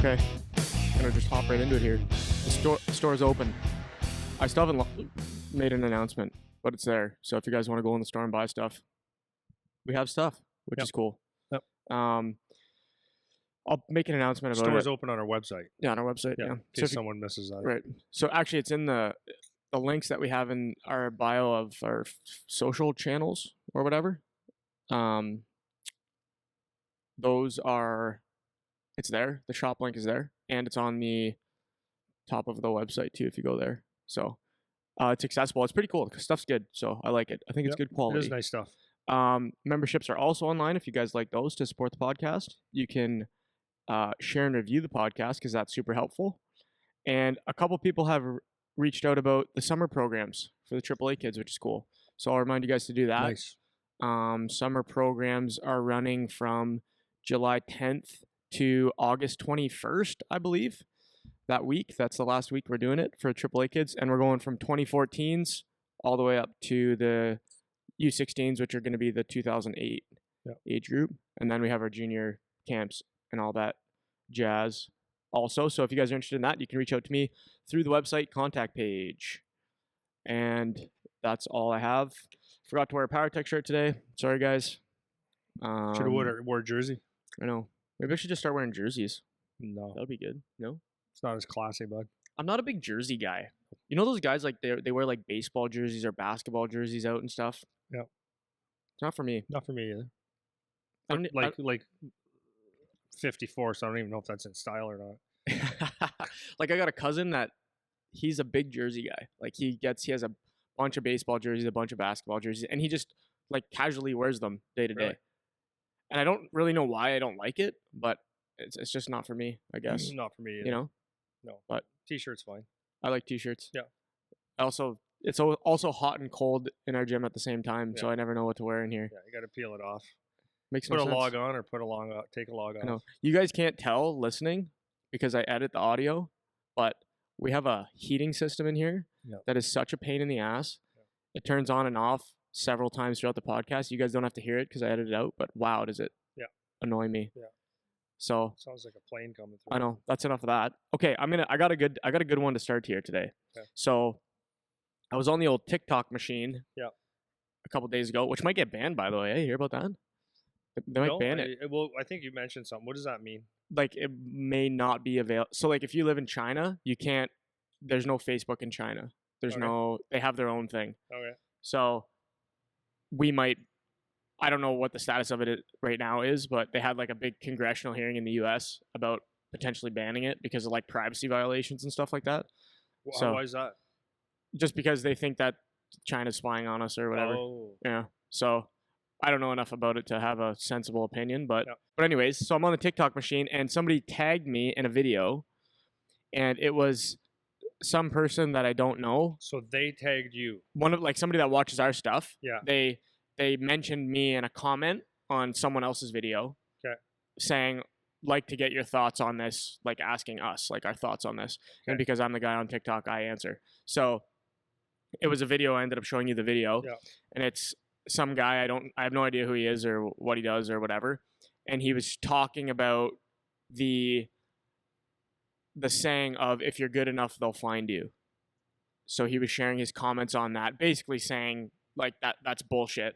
Okay, I'm gonna just hop right into it here. The store is open. I still haven't made an announcement, but it's there. So if you guys want to go in the store and buy stuff, we have stuff, which is cool. Yep. I'll make an announcement about it. Store's open on our website. Yeah, on our website. Yeah. In case someone misses that. Right. So actually, it's in the links that we have in our bio of our social channels or whatever. Those are. It's there. The shop link is there, and it's on the top of the website too. If you go there, so it's accessible. It's pretty cool. The stuff's good, so I like it. I think it's good quality. It is nice stuff. Memberships are also online if you guys like those to support the podcast. You can share and review the podcast because that's super helpful. And a couple people have reached out about the summer programs for the AAA kids, which is cool. So I'll remind you guys to do that. Nice. Summer programs are running from July 10th to August 21st, I believe. That week, that's the last week we're doing it for AAA kids, and we're going from 2014s all the way up to the U16s, which are going to be the 2008 age group, and then we have our junior camps and all that jazz also. So if you guys are interested in that, you can reach out to me through the website contact page. And that's all I have. Forgot to wear a PowerTech shirt today. Sorry, guys. Should have wore a jersey. I know. Maybe I should just start wearing jerseys. No. That'd be good. No? It's not as classy, bud. I'm not a big jersey guy. You know those guys, like, they wear, like, baseball jerseys or basketball jerseys out and stuff? Yeah. It's not for me. Not for me either. Like 54, so I don't even know if that's in style or not. Like, I got a cousin that he's a big jersey guy. Like, he has a bunch of baseball jerseys, a bunch of basketball jerseys, and he just, like, casually wears them day to day. And I don't really know why I don't like it, but it's just not for me, I guess. Not for me either. You know? No. But T-shirt's fine. I like T-shirts. Yeah. It's also hot and cold in our gym at the same time, so I never know what to wear in here. Yeah, you got to peel it off. Makes no sense. Put a log on or take a log off. I know. You guys can't tell listening because I edit the audio, but we have a heating system in here that is such a pain in the ass. Yeah. It turns on and off several times throughout the podcast. You guys don't have to hear it because I edit it out, but wow, does it annoy me. Yeah. So sounds like a plane coming through. I know. That's enough of that. Okay, I got a good one to start here today. Okay. So I was on the old TikTok machine a couple days ago, which might get banned, by the way. Hey, you hear about that? They might ban it. Well, I think you mentioned something. What does that mean? Like, it may not be available. So, like, if you live in China, you can't. There's no Facebook in China. There's no. They have their own thing. Okay. So we might. I don't know what the status of it right now is, but they had like a big congressional hearing in the U.S. about potentially banning it because of like privacy violations and stuff like that. Well, so, why is that? Just because they think that China's spying on us or whatever. Oh. Yeah. So I don't know enough about it to have a sensible opinion, but anyways, so I'm on the TikTok machine and somebody tagged me in a video, and it was some person that I don't know. So they tagged you. Somebody that watches our stuff. Yeah. They mentioned me in a comment on someone else's video, saying, like, to get your thoughts on this, like asking us, like, our thoughts on this. And because I'm the guy on TikTok, I answer. So it was a video. I ended up showing you the video, and it's some guy. I have no idea who he is or what he does or whatever. And he was talking about the saying of, if you're good enough, they'll find you. So he was sharing his comments on that, basically saying, like, that's bullshit.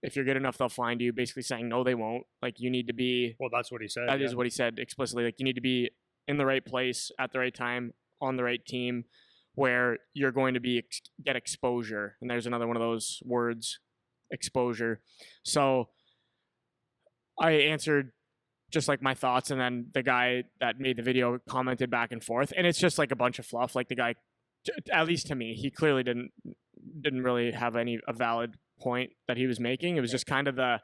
If you're good enough, they'll find you. Basically saying, no, they won't. Like, you need to be... Well, that's what he said. That is what he said explicitly. Like, you need to be in the right place at the right time on the right team where you're going to get exposure. And there's another one of those words, exposure. So I answered just like my thoughts, and then the guy that made the video commented back and forth. And it's just like a bunch of fluff. Like, the guy, at least to me, he clearly didn't really have a valid point that he was making. It was just kind of the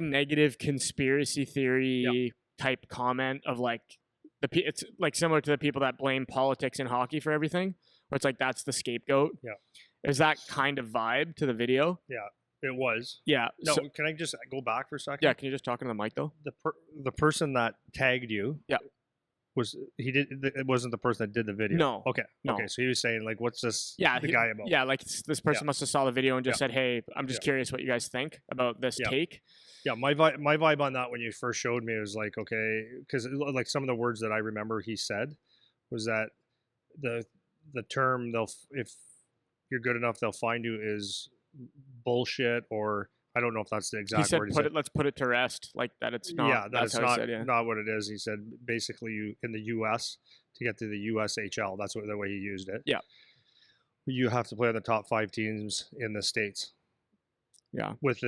negative conspiracy theory type comment of like it's like similar to the people that blame politics and hockey for everything, where it's like that's the scapegoat. Yeah, is that kind of vibe to the video? Yeah, it was. Yeah. No, can I just go back for a second? Yeah, can you just talk into the mic though? The person that tagged you. Yeah. it wasn't the person that did the video. No. Okay. No. Okay. So he was saying like, what's this Yeah, the guy about? Yeah, like this person must have saw the video and just said, "Hey, I'm just curious what you guys think about this take." Yeah, my vibe on that when you first showed me was like, okay, because like some of the words that I remember he said was that the term if you're good enough they'll find you is bullshit, or I don't know if that's the exact word he said. Let's put it to rest, like that it's not. Yeah, that's it's how not he said, not what it is. He said basically you in the U.S. to get to the USHL. That's the way he used it. Yeah. You have to play on the top 5 teams in the States. Yeah. With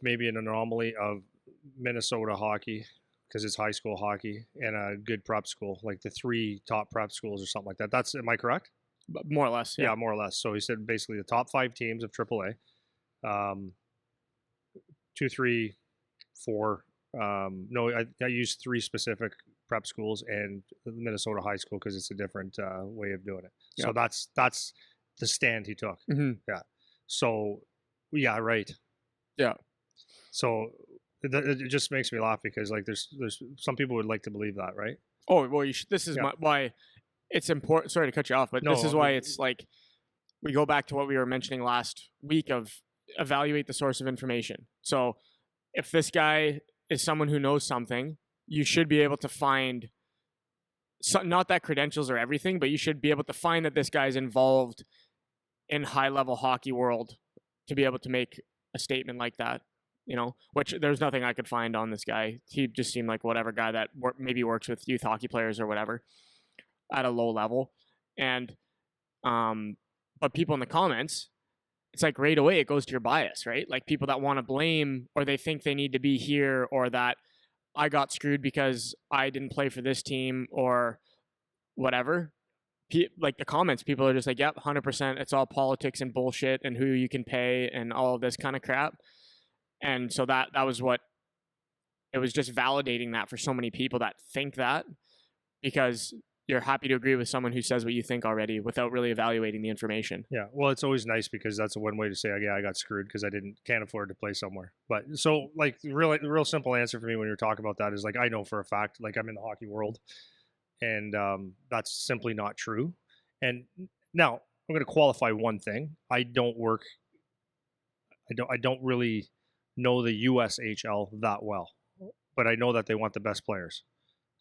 maybe an anomaly of Minnesota hockey, because it's high school hockey, and a good prep school, like the 3 top prep schools or something like that. Am I correct? More or less. Yeah. More or less. So he said basically the top 5 teams of AAA, 2, 3, 4. No, I used 3 specific prep schools and Minnesota high school because it's a different way of doing it. So that's the stand he took. Mm-hmm. Yeah. So yeah, right. Yeah. So it just makes me laugh because like there's some people would like to believe that, right? Oh well, this is why it's important. Sorry to cut you off, but this is why it's like we go back to what we were mentioning last week of evaluate the source of information. So if this guy is someone who knows something, you should be able to find not that credentials are everything, but you should be able to find that this guy's involved in high level hockey world to be able to make a statement like that. You know, which there's nothing I could find on this guy. He just seemed like whatever guy that maybe works with youth hockey players or whatever at a low level. And but people in the comments, it's like right away it goes to your bias, right? Like people that want to blame or they think they need to be here, or that I got screwed because I didn't play for this team or whatever. Like the comments, people are just like, yep, 100%. It's all politics and bullshit and who you can pay and all of this kind of crap. And so that was what it was, just validating that for so many people that think that, because you're happy to agree with someone who says what you think already without really evaluating the information. Yeah, well, it's always nice because that's one way to say, yeah, I got screwed because I can't afford to play somewhere. But so like the real simple answer for me when you're talking about that is like I know for a fact, like I'm in the hockey world, and that's simply not true. And now I'm going to qualify one thing: I don't really know the USHL that well, but I know that they want the best players,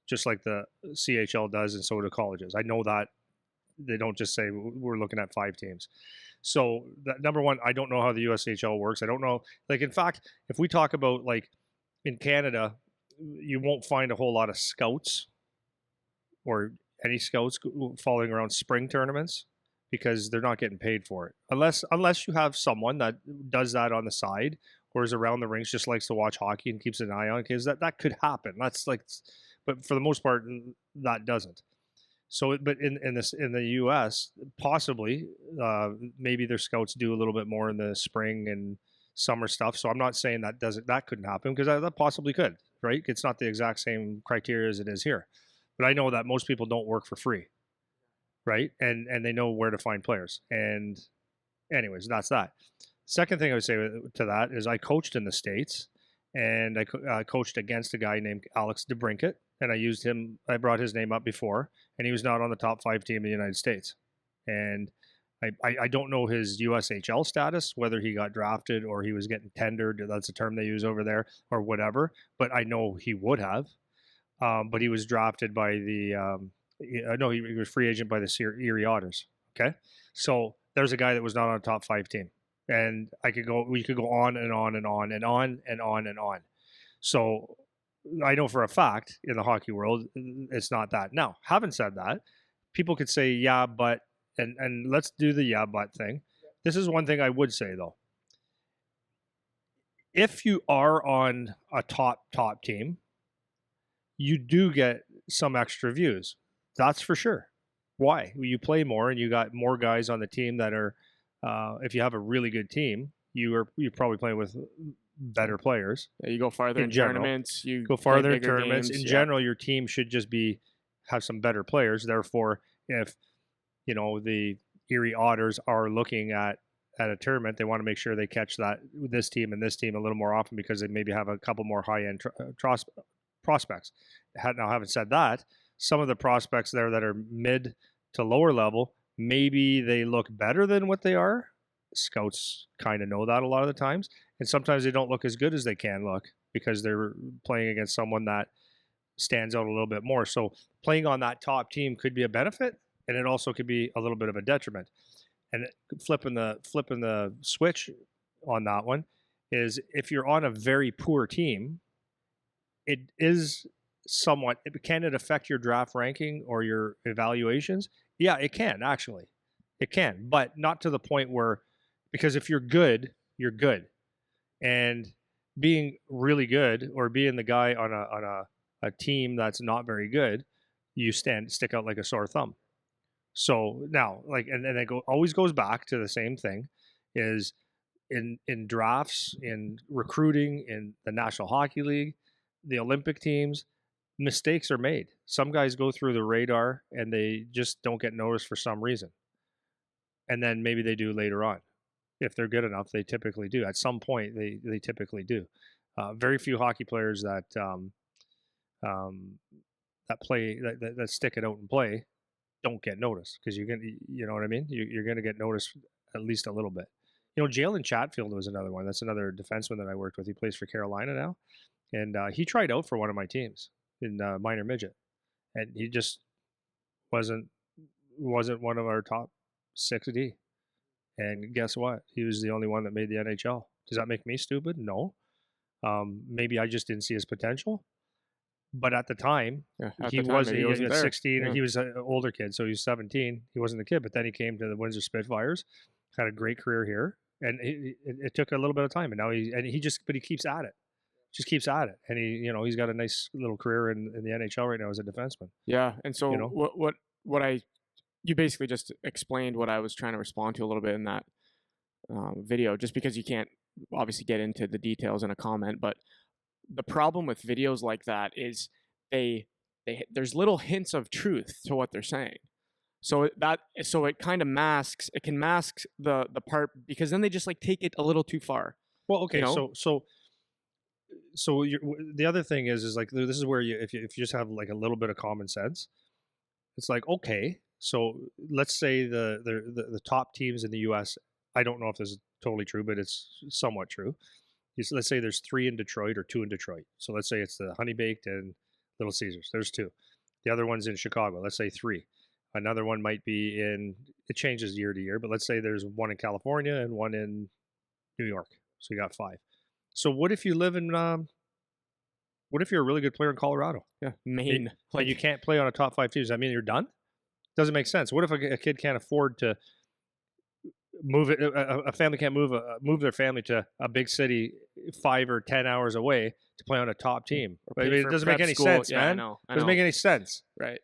just like the CHL does, and so do colleges. I know that they don't just say we're looking at 5 teams. So number one, I don't know how the USHL works. I don't know. Like in fact, if we talk about like in Canada, you won't find a whole lot of scouts or any scouts following around spring tournaments because they're not getting paid for it, unless you have someone that does that on the side or is around the rinks, just likes to watch hockey and keeps an eye on, because that could happen. That's like, but for the most part, that doesn't. So, but in the U.S., possibly, maybe their scouts do a little bit more in the spring and summer stuff. So I'm not saying that couldn't happen, because that possibly could, right? It's not the exact same criteria as it is here, but I know that most people don't work for free, right? And they know where to find players. And anyways, that's that. Second thing I would say to that is I coached in the States, and I coached against a guy named Alex DeBrincat, and I brought his name up before, and he was not on the top 5 team in the United States. And I don't know his USHL status, whether he got drafted or he was getting tendered. That's a term they use over there, or whatever. But I know he would have. But he was drafted by the he was free agent by the Erie Otters. Okay, so there's a guy that was not on a top 5 team, and we could go on and on and on and on and on and on. So I know for a fact in the hockey world, it's not that. Now, having said that, people could say, yeah, but, and let's do the yeah, but thing. This is one thing I would say, though. If you are on a top team, you do get some extra views. That's for sure. Why? You play more, and you got more guys on the team that are, if you have a really good team, you're probably playing with better players. Yeah, you go farther in tournaments. You go farther in games, tournaments. In general, your team should just have some better players. Therefore, if the Erie Otters are looking at a tournament, they want to make sure they catch this team and this team a little more often, because they maybe have a couple more high end prospects. Now, having said that, some of the prospects there that are mid to lower level, maybe they look better than what they are. Scouts kind of know that a lot of the times, and sometimes they don't look as good as they can look because they're playing against someone that stands out a little bit more. So playing on that top team could be a benefit, and it also could be a little bit of a detriment. And flipping the switch on that one is, if you're on a very poor team, it is somewhat, can it affect your draft ranking or your evaluations? Yeah, it can, actually. It can, but not to the point where, because if you're good, you're good. And being really good, or being the guy on a team that's not very good, you stick out like a sore thumb. So now, like, and it always goes back to the same thing, is in drafts, in recruiting, in the National Hockey League, the Olympic teams, mistakes are made. Some guys go through the radar and they just don't get noticed for some reason. And then maybe they do later on. If they're good enough, they typically do. At some point, they typically do. Very few hockey players that play, that stick it out and play, don't get noticed, because you're gonna, you know what I mean? You're gonna get noticed at least a little bit. You know, Jalen Chatfield was another one. That's another defenseman that I worked with. He plays for Carolina now, and he tried out for one of my teams in minor midget, and he just wasn't one of our top 6D. And guess what? He was the only one that made the NHL. Does that make me stupid? No. Maybe I just didn't see his potential. But at the time, he was 16. Yeah. He was an older kid, so he was 17. He wasn't a kid, but then he came to the Windsor Spitfires, had a great career here, and it took a little bit of time. And now but he keeps at it, just keeps at it, and he's got a nice little career in the NHL right now as a defenseman. Yeah, and so you basically just explained what I was trying to respond to a little bit in that video, just because you can't obviously get into the details in a comment. But the problem with videos like that is there's little hints of truth to what they're saying. So it kind of masks the part, because then they just like take it a little too far. Well, okay, so the other thing is like, this is where if you just have like a little bit of common sense, it's like, okay, so let's say the top teams in the U.S. I don't know if this is totally true, but it's somewhat true. Let's say there's 3 in Detroit or 2 in Detroit. So let's say it's the Honey Baked and Little Caesars. There's 2. The other one's in Chicago. Let's say 3. Another one might be it changes year to year, but let's say there's 1 in California and 1 in New York. So you got 5. So what if you live in, what if you're a really good player in Colorado? Yeah, Maine. Like, you can't play on a top 5 team. Does that mean you're done? Doesn't make sense. What if a kid can't afford to move it? A family can't move their family to a big city 5 or 10 hours away to play on a top team. I mean, it doesn't make any sense, man. I know. Doesn't make any sense. Right.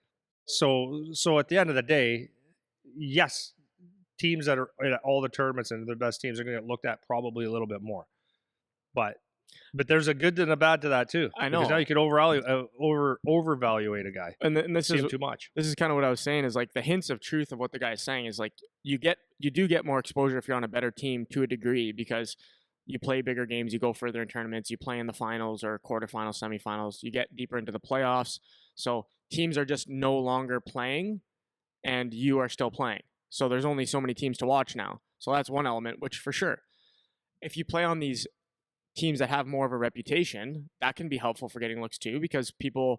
So at the end of the day, yes, teams that are at all the tournaments and the best teams are going to get looked at probably a little bit more. But there's a good and a bad to that too. I know. Because now you could overvaluate a guy. And this is too much. This is kind of what I was saying, is like the hints of truth of what the guy is saying is like you do get more exposure if you're on a better team to a degree, because you play bigger games, you go further in tournaments, you play in the finals or quarterfinals, semifinals, you get deeper into the playoffs. So teams are just no longer playing and you are still playing. So there's only so many teams to watch now. So that's one element, which for sure, if you play on these teams that have more of a reputation, that can be helpful for getting looks too, because the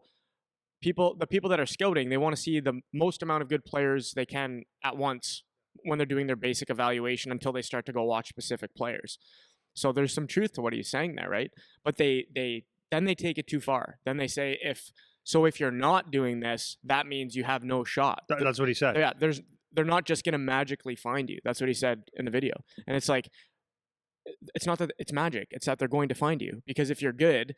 people that are scouting, they want to see the most amount of good players they can at once when they're doing their basic evaluation until they start to go watch specific players. So there's some truth to what he's saying there, right? But they take it too far. Then they say if you're not doing this, that means you have no shot. That's what he said. Yeah, they're not just going to magically find you. That's what he said in the video. And it's like, it's not that it's magic. It's that they're going to find you, because if you're good,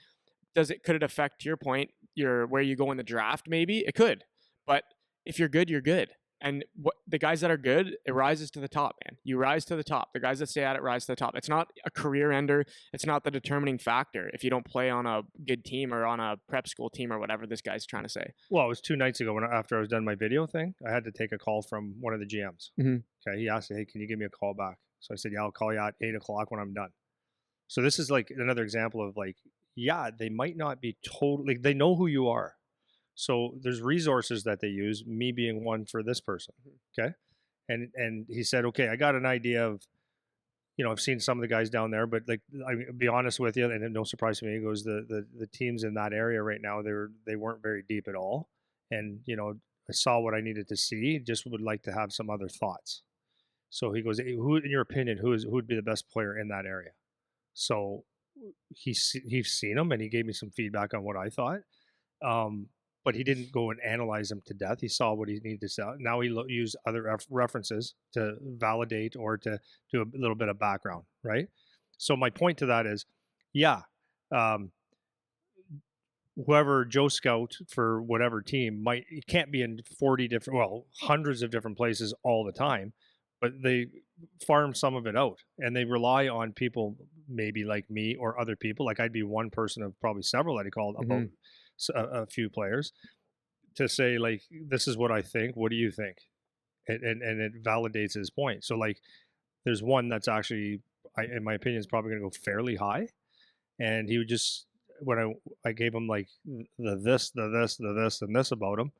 could it affect, to your point, where you go in the draft? Maybe it could, but if you're good, you're good. And the guys that are good, it rises to the top, man. You rise to the top. The guys that stay at it rise to the top. It's not a career ender. It's not the determining factor if you don't play on a good team or on a prep school team or whatever this guy's trying to say. Well, it was 2 nights ago after I was done my video thing, I had to take a call from one of the GMs. Mm-hmm. Okay, he asked, "Hey, can you give me a call back?" So I said, "Yeah, I'll call you at 8:00 when I'm done." So this is like another example of like, yeah, they might not be totally, they know who you are. So there's resources that they use, me being one for this person. Okay. And he said, okay, I got an idea of, I've seen some of the guys down there, but like, I'll be honest with you, and no surprise to me, he goes, the teams in that area right now, they weren't very deep at all. And, I saw what I needed to see, just would like to have some other thoughts. So he goes, "Hey, who, in your opinion, who would be the best player in that area?" So he's seen him, and he gave me some feedback on what I thought. Um, but he didn't go and analyze them to death. He saw what he needed to sell. Now he used other references to validate or to do a little bit of background, right? So my point to that is, yeah, um, whoever Joe Scout for whatever team it can't be in 40 different, well, hundreds of different places all the time, but they farm some of it out and they rely on people maybe like me or other people. Like I'd be one person of probably several that he called about a few players to say like, this is what I think. What do you think? And it validates his point. So like, there's one that's actually, in my opinion, is probably going to go fairly high. And he would just, when I gave him like the this, and this about him,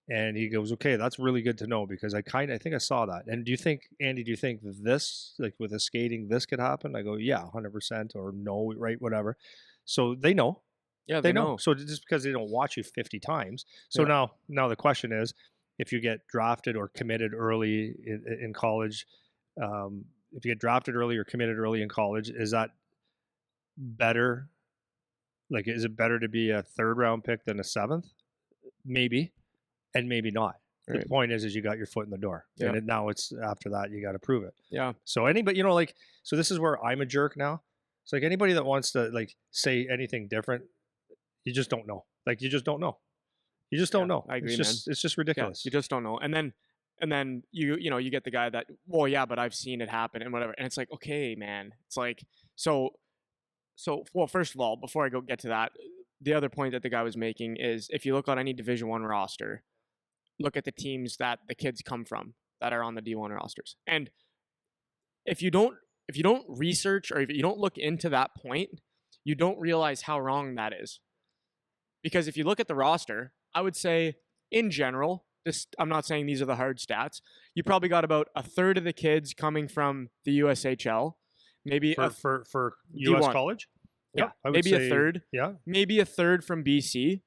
and he goes, okay, that's really good to know because I think I saw that. And do you think, Andy, this, like with the skating, this could happen? I go, yeah, 100%, or no, right, whatever. So they know. Yeah, They know. So just because they don't watch you 50 times. So now the question is, if you get drafted or committed early in college, if you get drafted early or committed early in college, is that better? Like, is it better to be a third round pick than a seventh? Maybe, and maybe not. Right. The point is you got your foot in the door, and now it's after that you got to prove it. Yeah. So anybody, like, so this is where I'm a jerk now. It's like anybody that wants to like say anything different, you just don't know. Like you just don't know. You just don't know. I agree, it's just ridiculous. You just don't know. And then you get the guy that, well, yeah, but I've seen it happen and whatever. And it's like, okay, man. It's like, so well, first of all, before I get to that, the other point that the guy was making is if you look on any Division I roster, look at the teams that the kids come from that are on the D1 rosters. And if you don't research or if you don't look into that point, you don't realize how wrong that is. Because if you look at the roster, I would say in general, I'm not saying these are the hard stats, you probably got about a third of the kids coming from the USHL. Maybe for U.S. D1. college, yeah, maybe a third. Yeah, maybe a third from BC.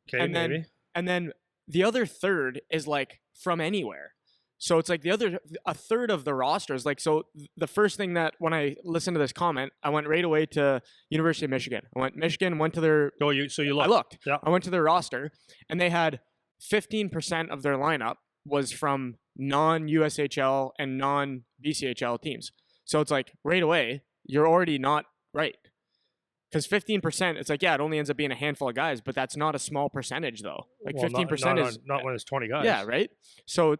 Okay, maybe. And then the other third is like from anywhere. So it's like a third of the roster is like, so the first thing that when I listened to this comment, I went right away to University of Michigan. went to their. Oh, so you looked. I looked. Yeah. I went to their roster, and they had 15% of their lineup was from non-USHL and non-BCHL teams. So it's like right away, you're already not right. Because 15%, it's like, yeah, it only ends up being a handful of guys, but that's not a small percentage though. Like 15% is not when it's 20 guys. Yeah, right. So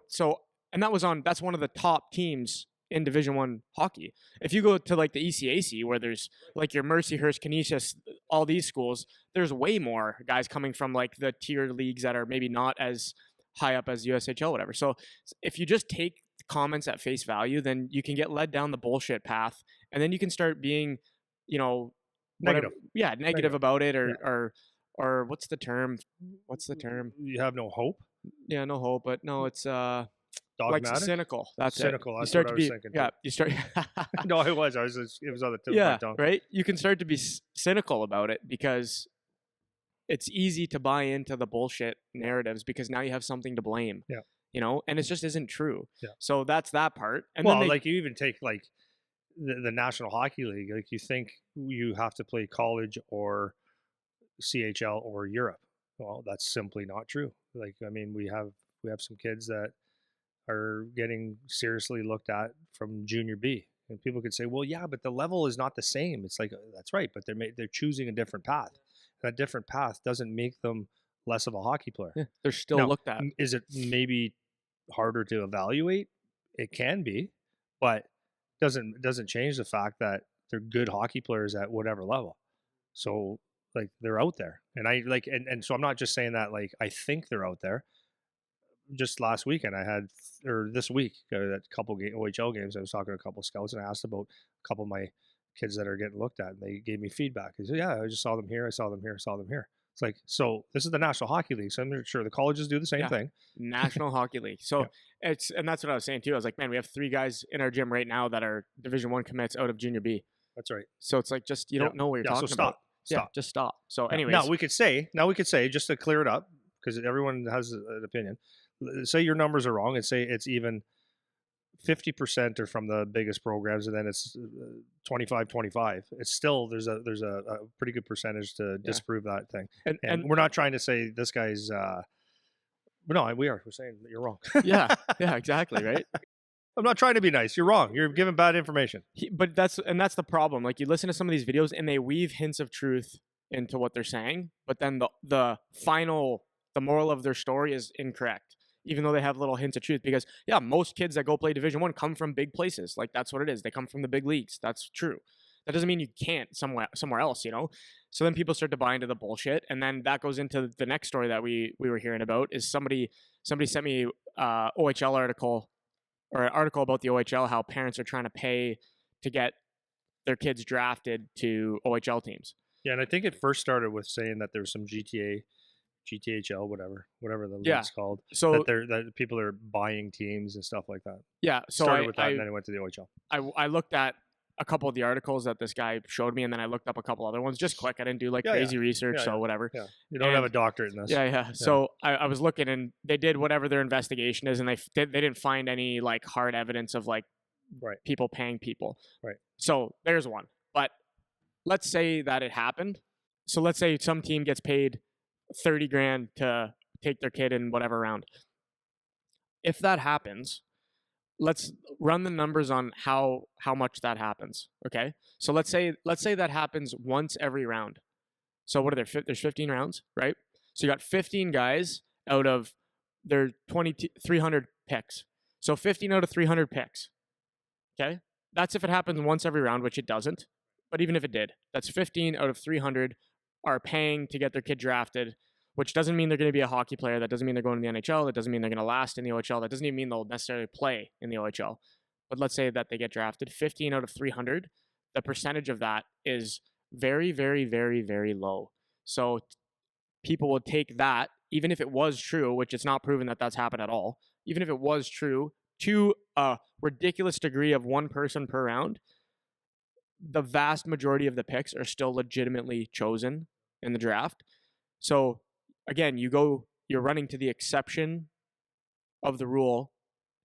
and that's one of the top teams in Division I hockey. If you go to like the ECAC, where there's like your Mercyhurst, Canisius, all these schools, there's way more guys coming from like the tier leagues that are maybe not as high up as USHL, whatever. So if you just take comments at face value, then you can get led down the bullshit path, and then you can start being, negative. Negative about it, or what's the term? You have no hope. Yeah, no hope, but no, it's dogmatic? Like cynical. That's cynical. It. That's what I was thinking. Yeah, you start. No, it was. It was on the tip of my tongue. Right. You can start to be cynical about it because it's easy to buy into the bullshit narratives because now you have something to blame. Yeah. And it just isn't true. Yeah. So that's that part. And well, then like you even take like the National Hockey League. Like you think you have to play college or CHL or Europe. Well, that's simply not true. Like, I mean, we have some kids that are getting seriously looked at from junior B, and people could say, well, yeah, but the level is not the same. It's like, that's right, but they're choosing a different path. That different path doesn't make them less of a hockey player. Yeah, they're still looked at. Is it maybe harder to evaluate? It can be, but doesn't change the fact that they're good hockey players at whatever level. So like they're out there, and I like, and so I'm not just saying that like I think they're out there. Just last weekend, this week, at a couple OHL games, I was talking to a couple of scouts, and I asked about a couple of my kids that are getting looked at, and they gave me feedback. They said, yeah, I just saw them here, I saw them here, I saw them here. It's It's like, so this is the National Hockey League, so I'm sure the colleges do the same Yeah. thing. National Hockey League. So and that's what I was saying too. I was like, man, we have 3 guys in our gym right now that are Division 1 commits out of Junior B. That's right. So it's like, just, you don't know what you're talking so about. Stop. Yeah, just stop. So Yeah. anyways, Now we could say, just to clear it up, because everyone has an opinion. Say your numbers are wrong, and say it's even 50% are from the biggest programs, and then it's 25-25. It's still, there's a pretty good percentage to disprove that thing. And we're not trying to say this guy's. But no, we're saying that you're wrong. yeah, exactly, right. I'm not trying to be nice. You're wrong. You're giving bad information. But that's the problem. Like, you listen to some of these videos and they weave hints of truth into what they're saying, but then the moral of their story is incorrect, even though they have little hints of truth. Because most kids that go play Division 1 come from big places. Like, that's what it is. They come from the big leagues. That's true. That doesn't mean you can't somewhere else, So then people start to buy into the bullshit, and then that goes into the next story that we were hearing about. Is somebody sent me OHL article, or an article about the OHL, how parents are trying to pay to get their kids drafted to OHL teams. Yeah, and I think it first started with saying that there's some GTHL, whatever the league's called. So that people are buying teams and stuff like that. Yeah, so started with that, and then it went to the OHL. I looked at a couple of the articles that this guy showed me, and then I looked up a couple other ones just quick. I didn't do crazy research, so whatever. Yeah, you don't have a doctorate in this. Yeah. So I was looking, and they did whatever their investigation is, and they didn't find any like hard evidence of like people paying people. Right. So there's one. But let's say that it happened. So let's say some team gets paid $30,000 to take their kid in whatever round. If that happens, let's run the numbers on how much that happens. Okay. So let's say that happens once every round. So what are there? There's 15 rounds, right? So you got 15 guys out of their 300 picks. So 15 out of 300 picks. Okay. That's if it happens once every round, which it doesn't. But even if it did, that's 15 out of 300 are paying to get their kid drafted, which doesn't mean they're going to be a hockey player. That doesn't mean they're going to the NHL. That doesn't mean they're going to last in the OHL. That doesn't even mean they'll necessarily play in the OHL. But let's say that they get drafted, 15 out of 300. The percentage of that is very, very, very, very low. So people will take that, even if it was true, which it's not proven that that's happened at all, even if it was true, to a ridiculous degree of one person per round, the vast majority of the picks are still legitimately chosen in the draft. So again, you're running to the exception of the rule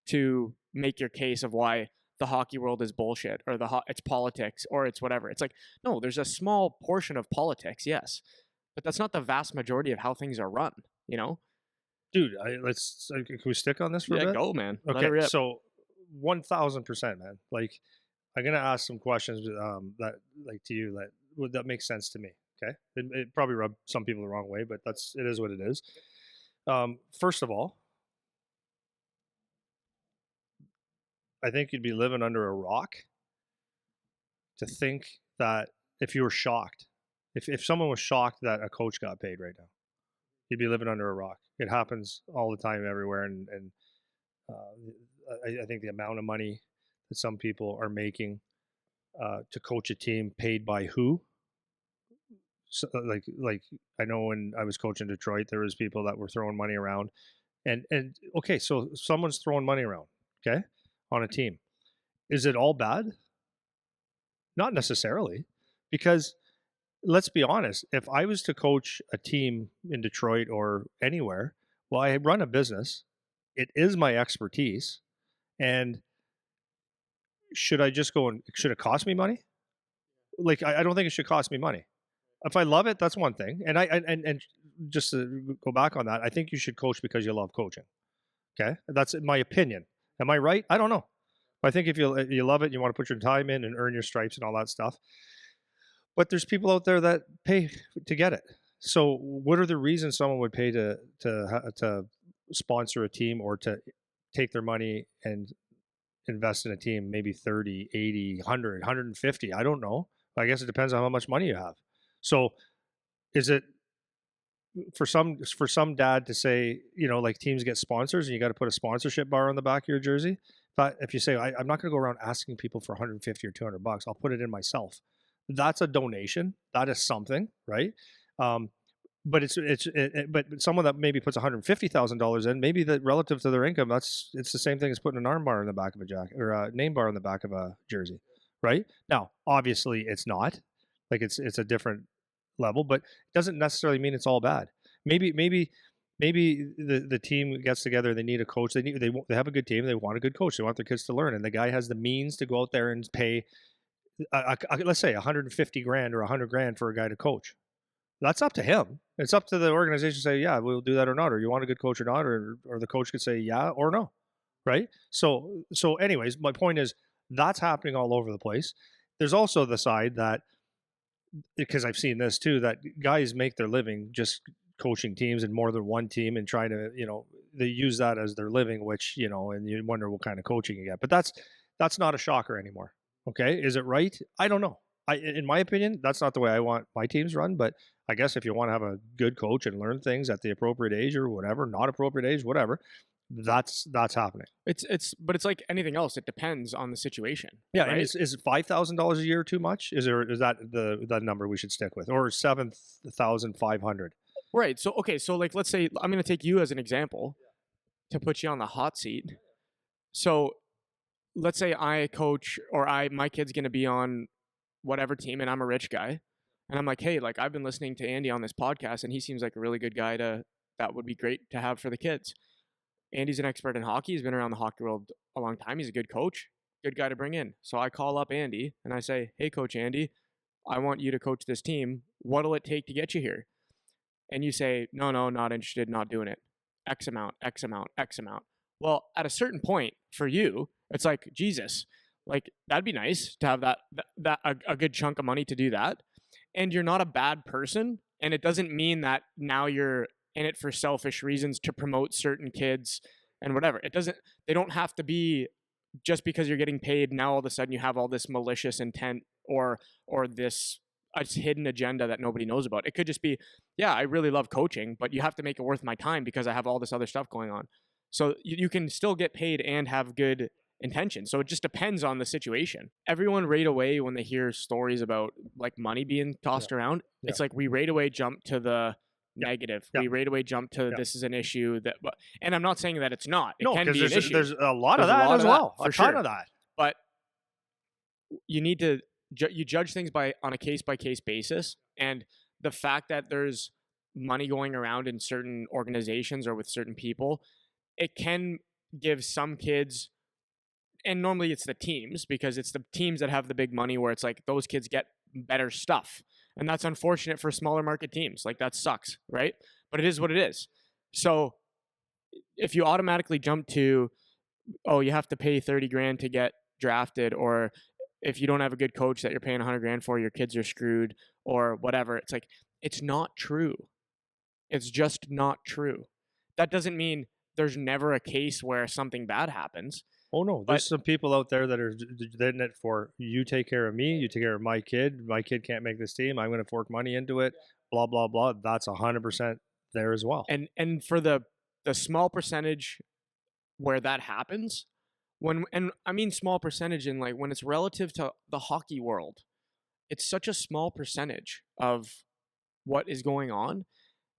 to make your case of why the hockey world is bullshit, or it's politics, or it's whatever. It's like, no, there's a small portion of politics, yes, but that's not the vast majority of how things are run, Dude, can we stick on this for a bit? Yeah, go, man. Okay, so 1,000%, man. Like, I'm gonna ask some questions that, like, to you, that makes sense to me. Okay, it probably rubbed some people the wrong way, but it is what it is. First of all, I think you'd be living under a rock to think that if you were shocked, if someone was shocked that a coach got paid right now, you'd be living under a rock. It happens all the time everywhere, and I think the amount of money that some people are making to coach a team, paid by who? So, like I know when I was coaching Detroit, there was people that were throwing money around, and okay, so someone's throwing money around, okay, on a team. Is it all bad? Not necessarily, because let's be honest, if I was to coach a team in Detroit or anywhere, well, I run a business. It is my expertise, and should I just go and should it cost me money? Like, I don't think it should cost me money. If I love it, that's one thing. And and just to go back on that, I think you should coach because you love coaching. Okay, that's my opinion. Am I right? I don't know. I think if you love it, you want to put your time in and earn your stripes and all that stuff. But there's people out there that pay to get it. So what are the reasons someone would pay to sponsor a team, or to take their money and invest in a team, maybe 30, 80, 100, 150? I don't know. I guess it depends on how much money you have. So is it for some dad to say, like, teams get sponsors and you got to put a sponsorship bar on the back of your jersey? But if you say, I'm not going to go around asking people for 150 or $200, I'll put it in myself. That's a donation. That is something, right? but but someone that maybe puts $150,000 in, maybe that relative to their income, it's the same thing as putting an arm bar in the back of a jacket or a name bar on the back of a jersey, right? Now, obviously, it's not like it's a different level, but it doesn't necessarily mean it's all bad. Maybe the team gets together. They need a coach. They have a good team. They want a good coach. They want their kids to learn, and the guy has the means to go out there and pay, let's say, 150 grand or 100 grand for a guy to coach. That's up to him. It's up to the organization to say, yeah, we'll do that or not, or you want a good coach or not, or the coach could say yeah or no, right? So anyways, my point is that's happening all over the place. There's also the side that, because I've seen this too, that guys make their living just coaching teams and more than one team and trying to, they use that as their living, which, and you wonder what kind of coaching you get. But that's not a shocker anymore. Okay. Is it right? I don't know. In my opinion, that's not the way I want my teams run. But I guess if you want to have a good coach and learn things at the appropriate age or whatever, not appropriate age, whatever, that's happening. But it's like anything else. It depends on the situation. Yeah. Right? And is $5,000 a year too much? Is that the number we should stick with, or 7,500? Right. So okay. So like, let's say I'm going to take you as an example to put you on the hot seat. So let's say I coach, or my kid's going to be on whatever team, and I'm a rich guy, and I'm like, hey, like I've been listening to Andy on this podcast, and he seems like a really good guy that would be great to have for the kids. Andy's an expert in hockey. He's been around the hockey world a long time. He's a good coach, good guy to bring in. So I call up Andy and I say, hey, Coach Andy, I want you to coach this team. What'll it take to get you here? And you say, no, not interested, not doing it. X amount, X amount, X amount. Well, at a certain point for you, it's like, Jesus, like that'd be nice to have a good chunk of money to do that. And you're not a bad person. And it doesn't mean that now you're in it for selfish reasons to promote certain kids and whatever. They don't have to be just because you're getting paid. Now all of a sudden you have all this malicious intent or this a hidden agenda that nobody knows about. It could just be, yeah, I really love coaching, but you have to make it worth my time because I have all this other stuff going on. So you can still get paid and have good intentions. So it just depends on the situation. Everyone right away when they hear stories about like money being tossed around, it's like we right away jump to the negative. We right away jump to this is an issue that, and I'm not saying that it's not. It can be an issue. There's a lot of that as well. For a ton sure. of that. But you need to you judge things on a case by case basis, and the fact that there's money going around in certain organizations or with certain people, it can give some kids, and normally it's the teams, because it's the teams that have the big money where it's like those kids get better stuff. And that's unfortunate for smaller market teams. Like that sucks, right? But it is what it is. So if you automatically jump to, oh, you have to pay 30 grand to get drafted, or if you don't have a good coach that you're paying 100 grand for, your kids are screwed, or whatever. It's like, it's not true. It's just not true. That doesn't mean there's never a case where something bad happens. Oh no, there's some people out there that are in it for, you take care of me, you take care of my kid can't make this team, I'm going to fork money into it, blah, blah, blah. That's 100% there as well. And for the small percentage where that happens, and I mean small percentage in like when it's relative to the hockey world, it's such a small percentage of what is going on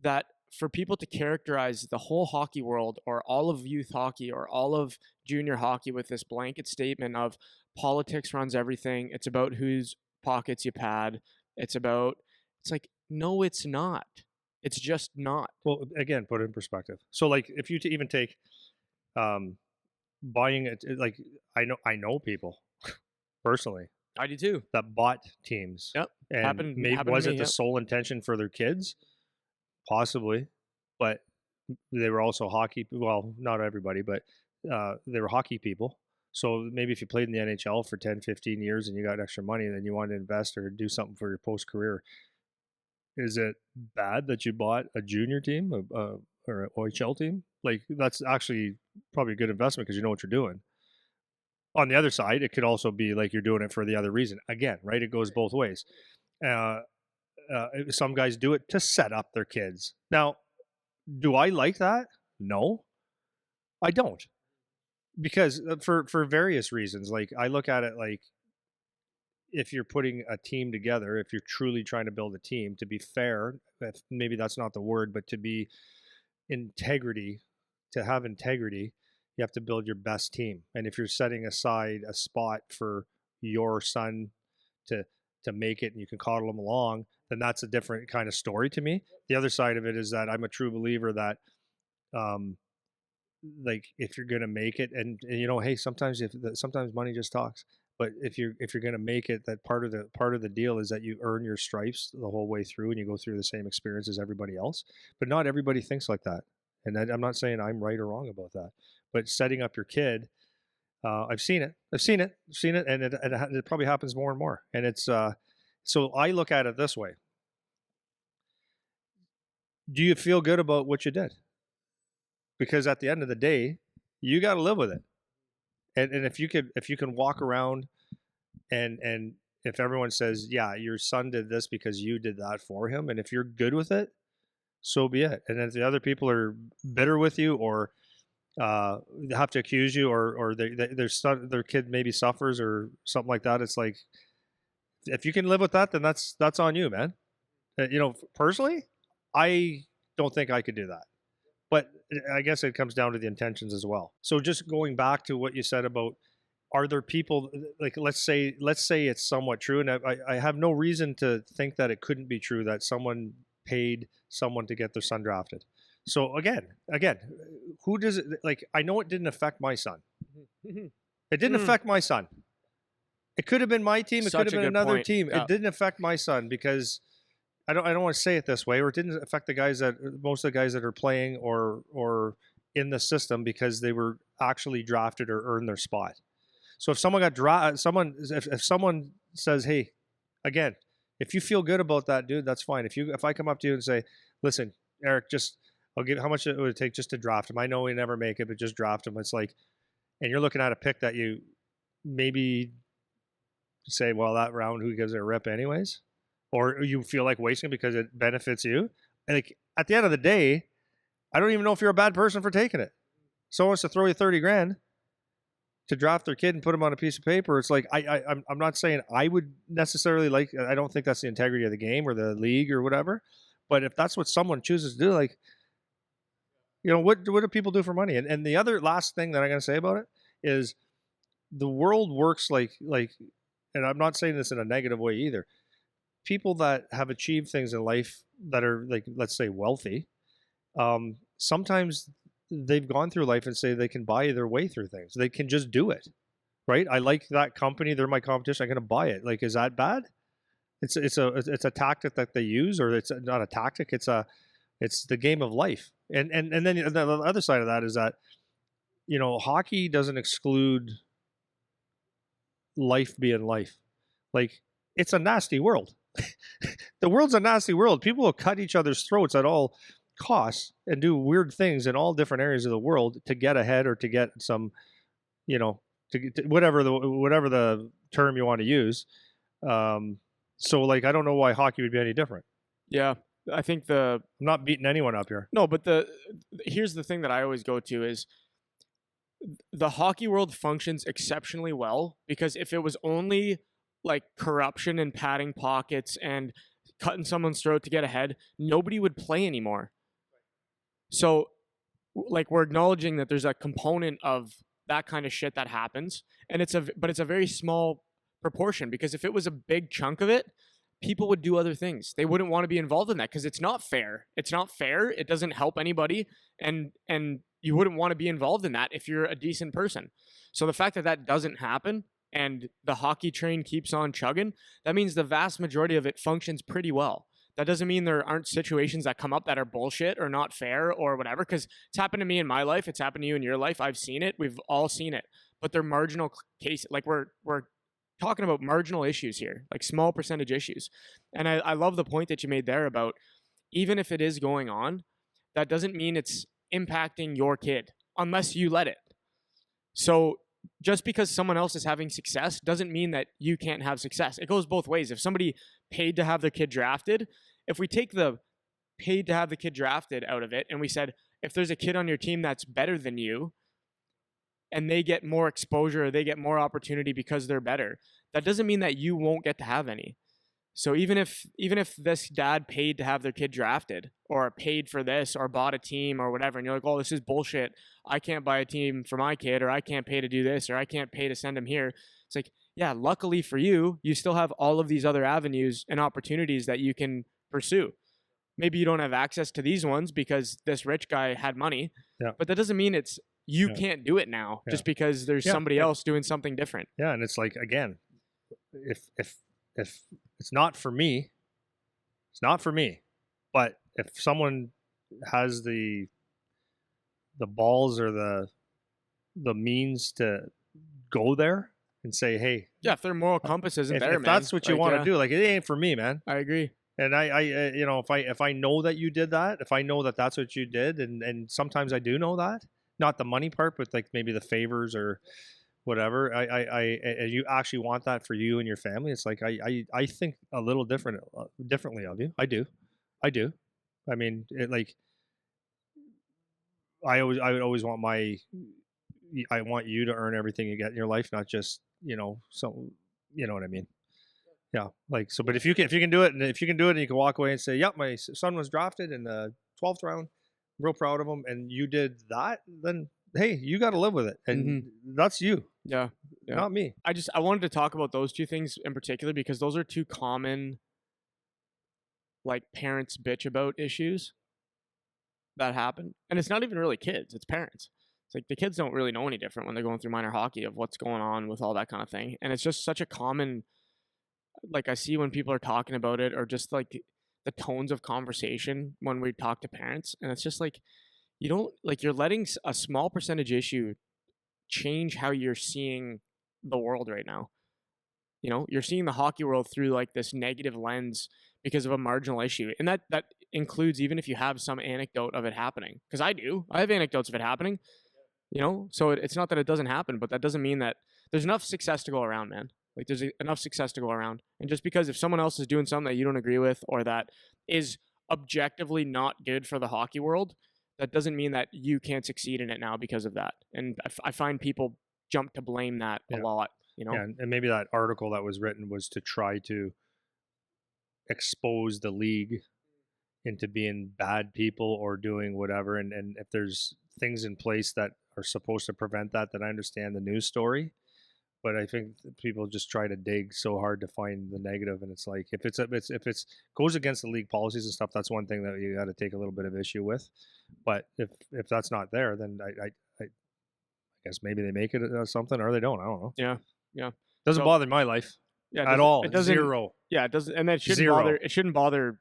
that for people to characterize the whole hockey world or all of youth hockey or all of junior hockey with this blanket statement of politics runs everything, it's about whose pockets you pad, it's like, no, it's not. It's just not. Well, again, put it in perspective. So like if you even take buying it, like I know people personally. I do too. That bought teams. Yep. And was it the sole intention for their kids? Possibly, but they were also hockey. Well, not everybody, but they were hockey people. So maybe if you played in the NHL for 10, 15 years and you got extra money, then you wanted to invest or do something for your post-career. Is it bad that you bought a junior team or an OHL team? Like, that's actually probably a good investment because you know what you're doing. On the other side, it could also be like you're doing it for the other reason. Again, right? It goes both ways. Some guys do it to set up their kids. Now, do I like that? No, I don't. Because for various reasons, like I look at it like if you're putting a team together, if you're truly trying to build a team, to be fair, maybe that's not the word, but to be integrity, to have integrity, you have to build your best team. And if you're setting aside a spot for your son to make it and you can coddle him along, then that's a different kind of story to me. The other side of it is that I'm a true believer that like if you're gonna make it, and hey, sometimes sometimes money just talks. But if you're gonna make it, that part of the deal is that you earn your stripes the whole way through, and you go through the same experience as everybody else. But not everybody thinks like that, and I'm not saying I'm right or wrong about that. But setting up your kid, I've seen it, and it probably happens more and more. And it's so I look at it this way: do you feel good about what you did? Because at the end of the day, you got to live with it. And if you can walk around and if everyone says, yeah, your son did this because you did that for him, and if you're good with it, so be it. And if the other people are bitter with you or have to accuse you, or their kid maybe suffers or something like that, it's like, if you can live with that, then that's on you, man. Personally, I don't think I could do that. But I guess it comes down to the intentions as well. So just going back to what you said about, are there people, like, let's say it's somewhat true, and I have no reason to think that it couldn't be true that someone paid someone to get their son drafted. So again, who does it, like, I know it didn't affect my son. It didn't affect my son. It could have been my team. It could have been another team. Yeah. It didn't affect my son because I don't want to say it this way, or it didn't affect most of the guys that are playing or in the system because they were actually drafted or earned their spot. So if someone if someone says, hey, again, if you feel good about that, dude, that's fine. If I come up to you and say, listen, Eric, I'll give how much it would take just to draft him. I know we never make it, but just draft him. It's like, and you're looking at a pick that you maybe say, well, that round, who gives it a rip anyways? Or you feel like wasting it because it benefits you. And like, at the end of the day, I don't even know if you're a bad person for taking it. Someone wants to throw you 30 grand to draft their kid and put them on a piece of paper. It's like, I'm not saying I would necessarily I don't think that's the integrity of the game or the league or whatever. But if that's what someone chooses to do, like, what do people do for money? And the other last thing that I'm going to say about it is the world works like, and I'm not saying this in a negative way either. People that have achieved things in life that are, like, let's say, wealthy, sometimes they've gone through life and say they can buy their way through things. They can just do it, right? I like that company. They're my competition. I'm going to buy it. Like, is that bad? It's a tactic that they use, or it's not a tactic. It's the game of life. And then the other side of that is that, hockey doesn't exclude life being life. Like, it's a nasty world. The world's a nasty world. People will cut each other's throats at all costs and do weird things in all different areas of the world to get ahead or to get some, to whatever the term you want to use. So, like, I don't know why hockey would be any different. Yeah, I think I'm not beating anyone up here. No, but here's the thing that I always go to is the hockey world functions exceptionally well because if it was only like corruption and padding pockets and cutting someone's throat to get ahead, nobody would play anymore. So, like, we're acknowledging that there's a component of that kind of shit that happens, and it's a very small proportion because if it was a big chunk of it, people would do other things. They wouldn't want to be involved in that because it's not fair. It's not fair. It doesn't help anybody, and you wouldn't want to be involved in that if you're a decent person. So the fact that that doesn't happen and the hockey train keeps on chugging, that means the vast majority of it functions pretty well. That doesn't mean there aren't situations that come up that are bullshit or not fair or whatever, because it's happened to me in my life. It's happened to you in your life. I've seen it. We've all seen it. But they're marginal cases. Like, we're talking about marginal issues here, like small percentage issues. And I love the point that you made there about even if it is going on, that doesn't mean it's impacting your kid unless you let it. So just because someone else is having success doesn't mean that you can't have success. It goes both ways. If somebody paid to have their kid drafted, if we take the paid to have the kid drafted out of it and we said, if there's a kid on your team that's better than you, and they get more exposure, or they get more opportunity because they're better, that doesn't mean that you won't get to have any. So even if this dad paid to have their kid drafted, or paid for this, or bought a team or whatever, and you're like, oh, this is bullshit, I can't buy a team for my kid, or I can't pay to do this, or I can't pay to send him here. It's like, yeah, luckily for you, you still have all of these other avenues and opportunities that you can pursue. Maybe you don't have access to these ones because this rich guy had money, Yeah. but that doesn't mean it's you Yeah. can't do it now Yeah. just because there's Yeah. somebody else doing something different. Yeah, and it's like, again, if it's not for me, it's not for me. But if someone has the balls or the means to go there and say, hey, Yeah, if their moral compass isn't if, there, if man, that's what you like, want yeah, to do, like, it ain't for me, man. I agree. And I you know, if I know that you did that, if I know that that's what you did, and sometimes I do know that, not the money part, but like maybe the favors or whatever, and you actually want that for you and your family, it's like I think a little differently of you. I do. I mean, it, like, I would always want I want you to earn everything you get in your life, not just, you know, so, you know what I mean. Yeah, like, so, but if you can do it, and if you can do it, and you can walk away and say, "Yep, my son was drafted in the 12th round. I'm real proud of him," and you did that, then hey, you got to live with it, and that's you, Yeah, yeah. not me. I wanted to talk about those two things in particular because those are two common, like, parents bitch about issues that happen, and it's not even really kids; it's parents. It's like the kids don't really know any different when they're going through minor hockey of what's going on with all that kind of thing, and it's just such a common, like, I see when people are talking about it, or just like the tones of conversation when we talk to parents, and it's just like, you don't, like, you're letting a small percentage issue change how you're seeing the world right now. You know, you're seeing the hockey world through like this negative lens because of a marginal issue, and that includes even if you have some anecdote of it happening, because I have anecdotes of it happening. You know, so it's not that it doesn't happen, but that doesn't mean that there's enough success to go around, man. Like, there's enough success to go around, and just because if someone else is doing something that you don't agree with, or that is objectively not good for the hockey world, that doesn't mean that you can't succeed in it now because of that. And I find people jump to blame that a lot. You know, Yeah, and maybe that article that was written was to try to expose the league into being bad people or doing whatever, and if there's things in place that are supposed to prevent that, then I understand the news story. But I think people just try to dig so hard to find the negative, and it's like, if it's goes against the league policies and stuff, that's one thing that you got to take a little bit of issue with. But if that's not there, then I guess maybe they make it something, or they don't. I don't know. yeah, yeah. Doesn't So, bother my life yeah, at all. it doesn't. Zero. Yeah, it doesn't, and that shouldn't Zero. bother. It shouldn't bother.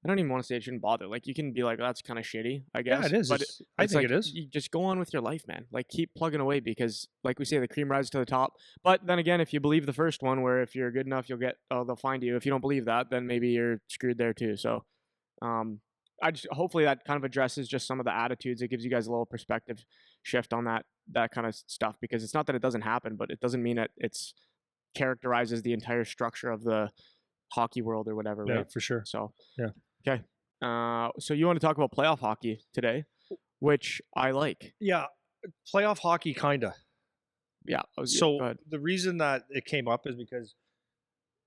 I don't even want to say it shouldn't bother. Like, you can be like, that's kind of shitty, I guess. Yeah, it is. But I think like, it is. you just go on with your life, man. Like, keep plugging away, because, like we say, the cream rises to the top. But then again, if you believe the first one, where if you're good enough, they'll find you. If you don't believe that, then maybe you're screwed there too. So, hopefully that kind of addresses just some of the attitudes. It gives you guys a little perspective shift on that kind of stuff, because it's not that it doesn't happen, but it doesn't mean that it's characterizes the entire structure of the hockey world or whatever. Yeah, right? for sure. So, Yeah. Okay. So you want to talk about playoff hockey today, which I like. Yeah, playoff hockey, kinda. Yeah. Go So ahead. the reason that it came up is because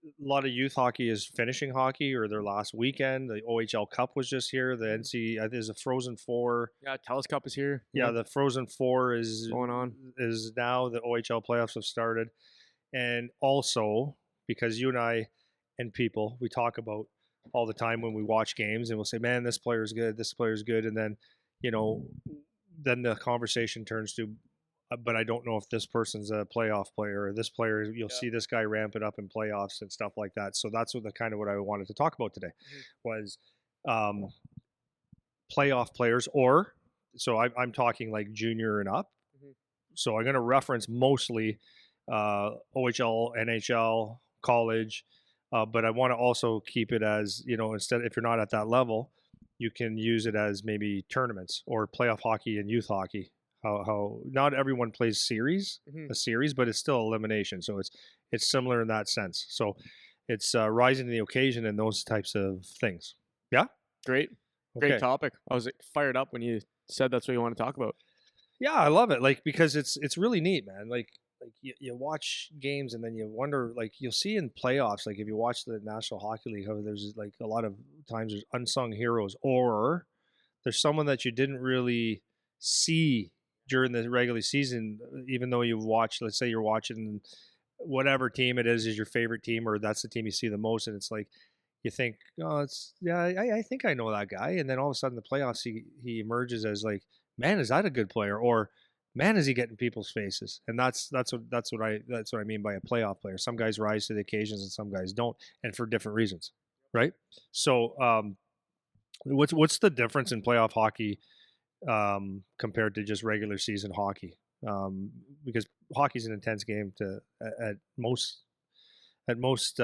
a lot of youth hockey is finishing hockey or their last weekend. The OHL Cup was just here. The there's a Frozen Four. Yeah, Telus Cup is here. Yeah, the Frozen Four is going on. Is now the OHL playoffs have started, and also because you and I and people we talk about all the time when we watch games, and we'll say, "Man, this player is good. This player is good," and then, you know, then the conversation turns to, but I don't know if this person's a playoff player, or this player, you'll see this guy ramp it up in playoffs and stuff like that. So that's what I wanted to talk about today was playoff players, or so I'm talking like junior and up. So I'm going to reference mostly OHL, NHL, college, but I want to also keep it as, you know, instead, if you're not at that level, you can use it as maybe tournaments or playoff hockey and youth hockey. How not everyone plays a series, but it's still elimination. So it's similar in that sense. So it's rising to the occasion and those types of things. Yeah. Great topic. I was fired up when you said that's what you want to talk about. Yeah, I love it. Like because it's really neat, man. Like you watch games and then you wonder, like you'll see in playoffs, like if you watch the National Hockey League, how there's like a lot of times there's unsung heroes, or there's someone that you didn't really see during the regular season, even though you've watched. Let's say you're watching whatever team it is your favorite team, or that's the team you see the most, and it's like you think, oh, it's yeah, I think I know that guy, and then all of a sudden the playoffs he emerges as like, man, is that a good player, or man, is he getting people's faces? And that's what I mean by a playoff player. Some guys rise to the occasions, and some guys don't, and for different reasons, right? So, what's the difference in playoff hockey compared to just regular season hockey? Because hockey's an intense game at most most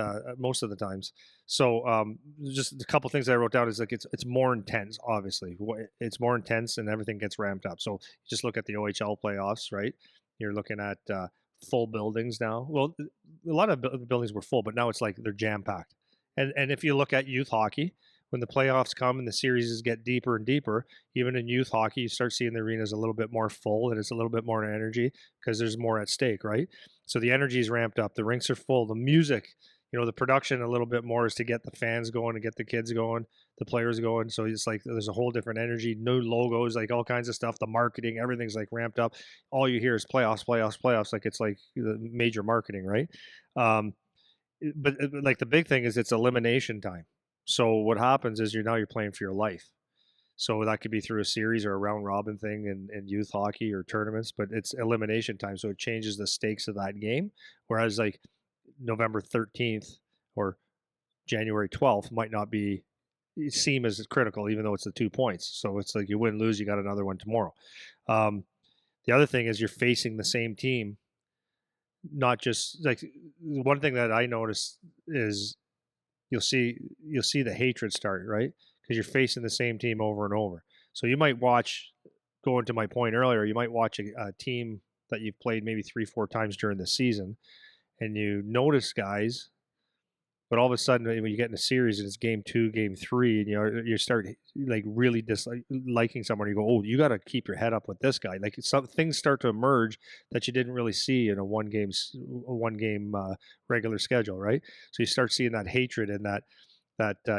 of the times. So just a couple things that I wrote down is like it's more intense. Obviously, it's more intense and everything gets ramped up. So just look at the OHL playoffs, right? You're looking at full buildings now. Well, a lot of buildings were full, but now it's like they're jam packed. And if you look at youth hockey, when the playoffs come and the series get deeper and deeper, even in youth hockey, you start seeing the arenas a little bit more full and it's a little bit more energy because there's more at stake, right? So the energy is ramped up. The rinks are full. The music, the production a little bit more is to get the fans going, to get the kids going, the players going. So it's like there's a whole different energy, new logos, like all kinds of stuff. The marketing, everything's like ramped up. All you hear is playoffs, playoffs, playoffs. Like it's like the major marketing, right? But like the big thing is it's elimination time. So what happens is you're playing for your life. So that could be through a series or a round robin thing in youth hockey or tournaments, but it's elimination time. So it changes the stakes of that game. Whereas like November 13th or January 12th might not seem as critical, even though it's the 2 points. So it's like you win, lose, you got another one tomorrow. The other thing is you're facing the same team. Not just like one thing that I noticed is you'll see the hatred start, right? Because you're facing the same team over and over. So you might watch, going to my point earlier, you might watch a team that you've played maybe 3-4 times during the season, and you notice guys, but all of a sudden when you get in a series and it's game 2, game 3, and you start like really disliking someone, you go, oh, you got to keep your head up with this guy. Like some things start to emerge that you didn't really see in a one game regular schedule, right? So you start seeing that hatred and that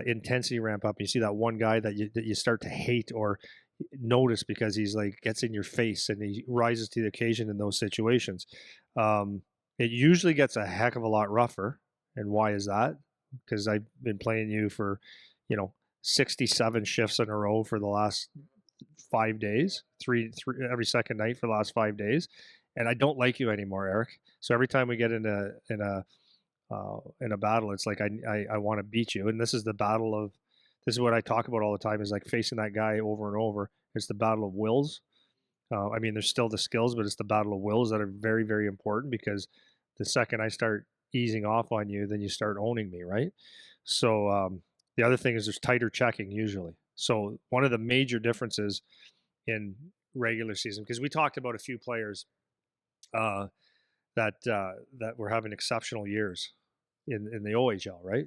intensity ramp up. You see that one guy that you start to hate or notice because he's like gets in your face and he rises to the occasion in those situations. It usually gets a heck of a lot rougher. And why is that? Because I've been playing you for, 67 shifts in a row for the last 5 days, three every second night for the last 5 days, and I don't like you anymore, Eric. So every time we get in a battle, it's like I want to beat you. And this is what I talk about all the time, is like facing that guy over and over. It's the battle of wills. I mean, there's still the skills, but it's the battle of wills that are very, very important, because the second I start easing off on you, then you start owning me, right? So the other thing is there's tighter checking usually. So one of the major differences in regular season, because we talked about a few players uh, that were having exceptional years in the OHL, right?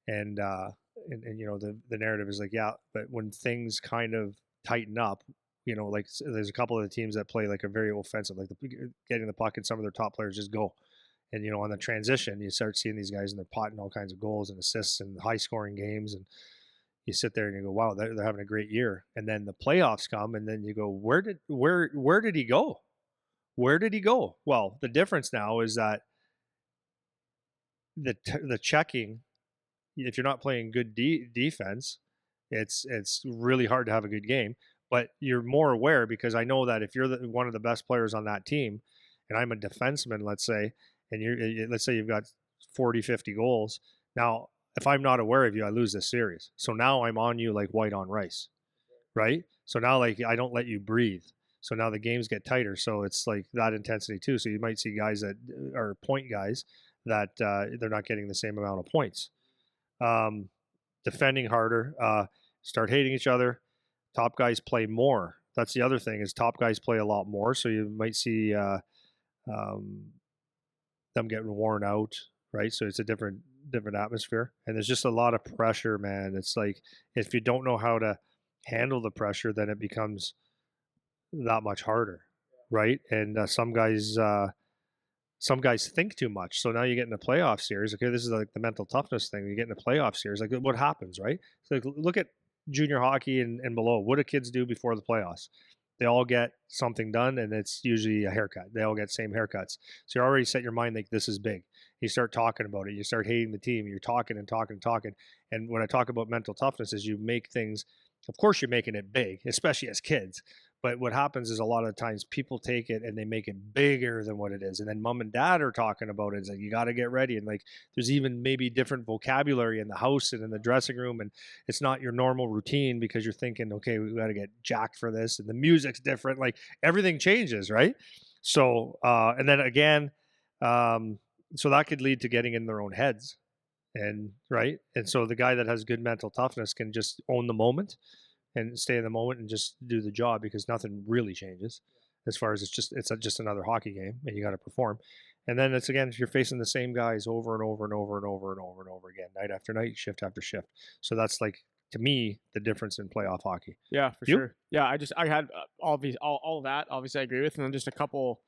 And the narrative is like, yeah, but when things kind of tighten up, like there's a couple of the teams that play like a very offensive, like getting the puck and some of their top players just go. And on the transition, you start seeing these guys and they're potting all kinds of goals and assists and high scoring games, and you sit there and you go, wow, they're having a great year. And then the playoffs come, and then you go, where did he go? Where did he go? Well, the difference now is that the checking, if you're not playing good defense, it's really hard to have a good game. But you're more aware, because I know that if you're one of the best players on that team, and I'm a defenseman, let's say, and let's say you've got 40, 50 goals. Now, if I'm not aware of you, I lose this series. So now I'm on you like white on rice, right? So now like I don't let you breathe. So now the games get tighter. So it's like that intensity too. So you might see guys that are point guys that they're not getting the same amount of points. Defending harder, start hating each other. Top guys play more. That's the other thing, is top guys play a lot more. So you might see them getting worn out, right? So it's a different atmosphere, and there's just a lot of pressure, man. It's like if you don't know how to handle the pressure, then it becomes that much harder. right? And some guys think too much. So now you get in a playoff series. Okay, this is like the mental toughness thing. You get in a playoff series, like what happens, right? So like, look at junior hockey and below. What do kids do before the playoffs? They all get something done, and it's usually a haircut. They all get same haircuts. So you already set your mind like this is big. You start talking about it. You start hating the team. You're talking and talking and talking. And when I talk about mental toughness, is you make things. Of course, you're making it big, especially as kids. But what happens is a lot of times people take it and they make it bigger than what it is. And then mom and dad are talking about it. It's like, you got to get ready. And like, there's even maybe different vocabulary in the house and in the dressing room. And it's not your normal routine because you're thinking, okay, we got to get jacked for this. And the music's different. Like everything changes, right? So, and then again, so that could lead to getting in their own heads. And right. And so the guy that has good mental toughness can just own the moment and stay in the moment and just do the job because nothing really changes as far as it's just another hockey game and you got to perform. And then it's again, if you're facing the same guys over and over and over and over and over and over again, night after night, shift after shift. So that's like, to me, the difference in playoff hockey. Yeah, for sure. Yeah, I had all of that. Obviously, I agree with, and then just a couple.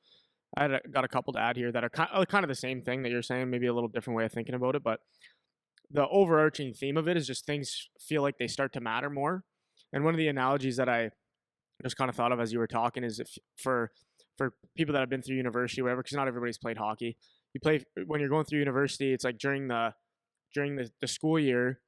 Got a couple to add here that are kind of the same thing that you're saying, maybe a little different way of thinking about it, but the overarching theme of it is just things feel like they start to matter more. And one of the analogies that I just kind of thought of as you were talking is if for people that have been through university, whatever, because not everybody's played hockey. You play when you're going through university. It's like during the school year,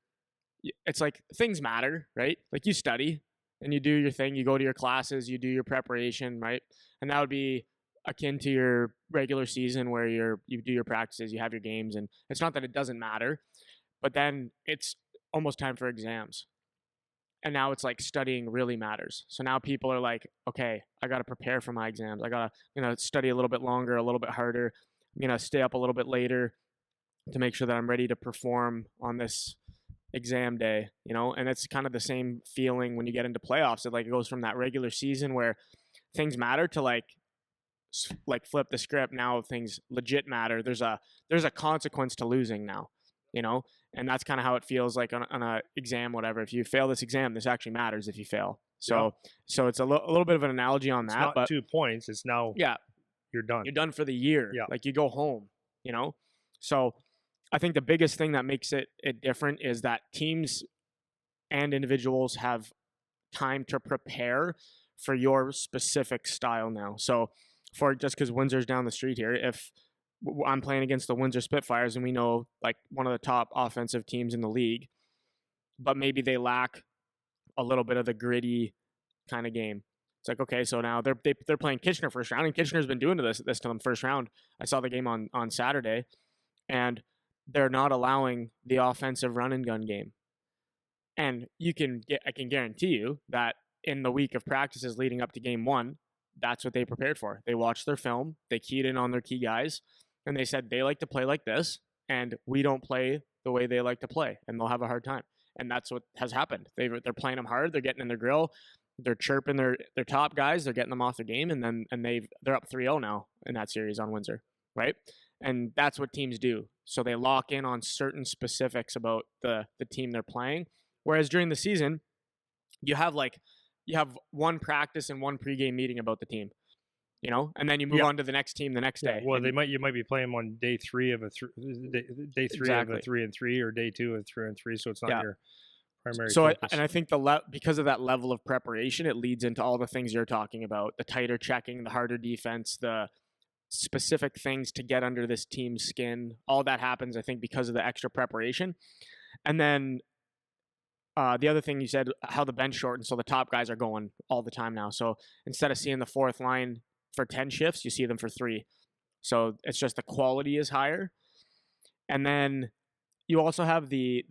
it's like things matter, right? Like you study and you do your thing. You go to your classes, you do your preparation, right? And that would be akin to your regular season where you do your practices, you have your games, and it's not that it doesn't matter, but then it's almost time for exams. And now it's like studying really matters. So now people are like, okay, I got to prepare for my exams. I got to, study a little bit longer, a little bit harder. I'm going to stay up a little bit later to make sure that I'm ready to perform on this exam day, and it's kind of the same feeling when you get into playoffs. It goes from that regular season where things matter to like flip the script. Now things legit matter. There's a consequence to losing now, and that's kind of how it feels like on a exam, whatever. If you fail this exam, this actually matters if you fail. So it's a little bit of an analogy on It's that, not but 2 points. It's now you're done. You're done for the year. Yeah. Like you go home, So I think the biggest thing that makes it different is that teams and individuals have time to prepare for your specific style now. So for just because Windsor's down the street here, if I'm playing against the Windsor Spitfires and we know like one of the top offensive teams in the league, but maybe they lack a little bit of the gritty kind of game. It's like, okay, so now they're playing Kitchener first round, and Kitchener's been doing this to them first round. I saw the game on Saturday, and they're not allowing the offensive run and gun game. And I can guarantee you that in the week of practices leading up to game one, that's what they prepared for. They watched their film, they keyed in on their key guys, and they said they like to play like this, and we don't play the way they like to play, and they'll have a hard time. And that's what has happened. They're playing them hard. They're getting in their grill. They're chirping their top guys. They're getting them off their game, and they're up 3-0 now in that series on Windsor, right? And that's what teams do. So they lock in on certain specifics about the team they're playing. Whereas during the season, you have one practice and one pregame meeting about the team, and then you move on to the next team the next day. Well, you might be playing on day three of day three of a 3-3 or day 2 of 3-3, so it's not your primary focus. And I think because of that level of preparation, it leads into all the things you're talking about: the tighter checking, the harder defense, the specific things to get under this team's skin. All that happens, I think, because of the extra preparation. And then the other thing you said, how the bench shortened, so the top guys are going all the time now. So instead of seeing the fourth line for 10 shifts, you see them for 3. So it's just the quality is higher. And then you also have the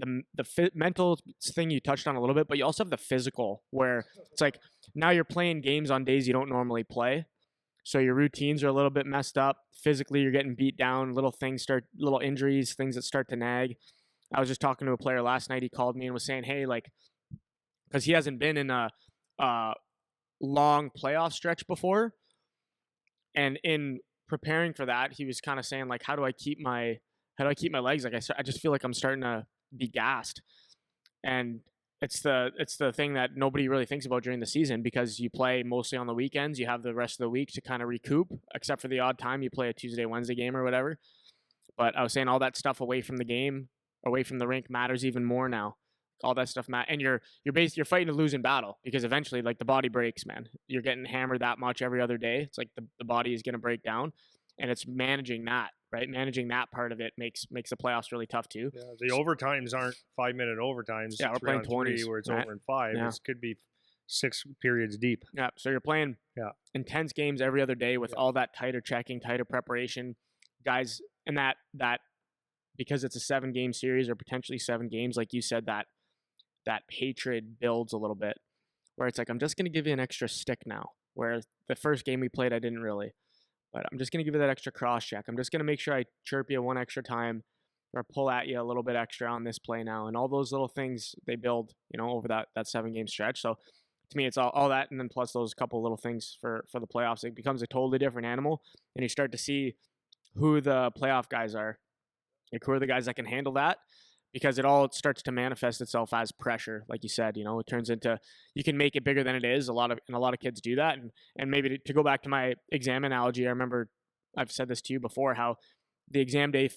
mental thing you touched on a little bit, but you also have the physical, where it's like now you're playing games on days you don't normally play. So your routines are a little bit messed up. Physically, you're getting beat down. Little injuries, things that start to nag. I was just talking to a player last night. He called me and was saying, hey, because he hasn't been in a long playoff stretch before. And in preparing for that, he was kind of saying, how do I keep my legs? I just feel like I'm starting to be gassed. And it's the thing that nobody really thinks about during the season, because you play mostly on the weekends. You have the rest of the week to kind of recoup, except for the odd time you play a Tuesday, Wednesday game or whatever. But I was saying all that stuff away from the game, away from the rink, matters even more now. All that stuff matters, and you're fighting a losing battle, because eventually, like, the body breaks, man. You're getting hammered that much every other day. It's like the body is going to break down, and it's managing that, right? Managing that part of it makes the playoffs really tough too. Yeah, the overtimes aren't 5-minute overtimes. Yeah, we're playing 20s where it's right? over in 5. Yeah. It could be 6 periods deep. Yeah, so you're playing intense games every other day with all that tighter checking, tighter preparation, guys, and that because it's a 7-game series, or potentially 7 games, like you said, that hatred builds a little bit, where it's like, I'm just going to give you an extra stick now, where the first game we played I didn't really, but I'm just going to give you that extra cross check. I'm just going to make sure I chirp you one extra time, or pull at you a little bit extra on this play now. And all those little things, they build, over that 7-game stretch. So to me, it's all that, and then plus those couple little things for the playoffs. It becomes a totally different animal, and you start to see who the playoff guys are. Like, who are the guys that can handle that? Because it all starts to manifest itself as pressure, like you said. It turns into, you can make it bigger than it is. A lot of kids do that. And maybe to go back to my exam analogy, I remember I've said this to you before, how the exam day,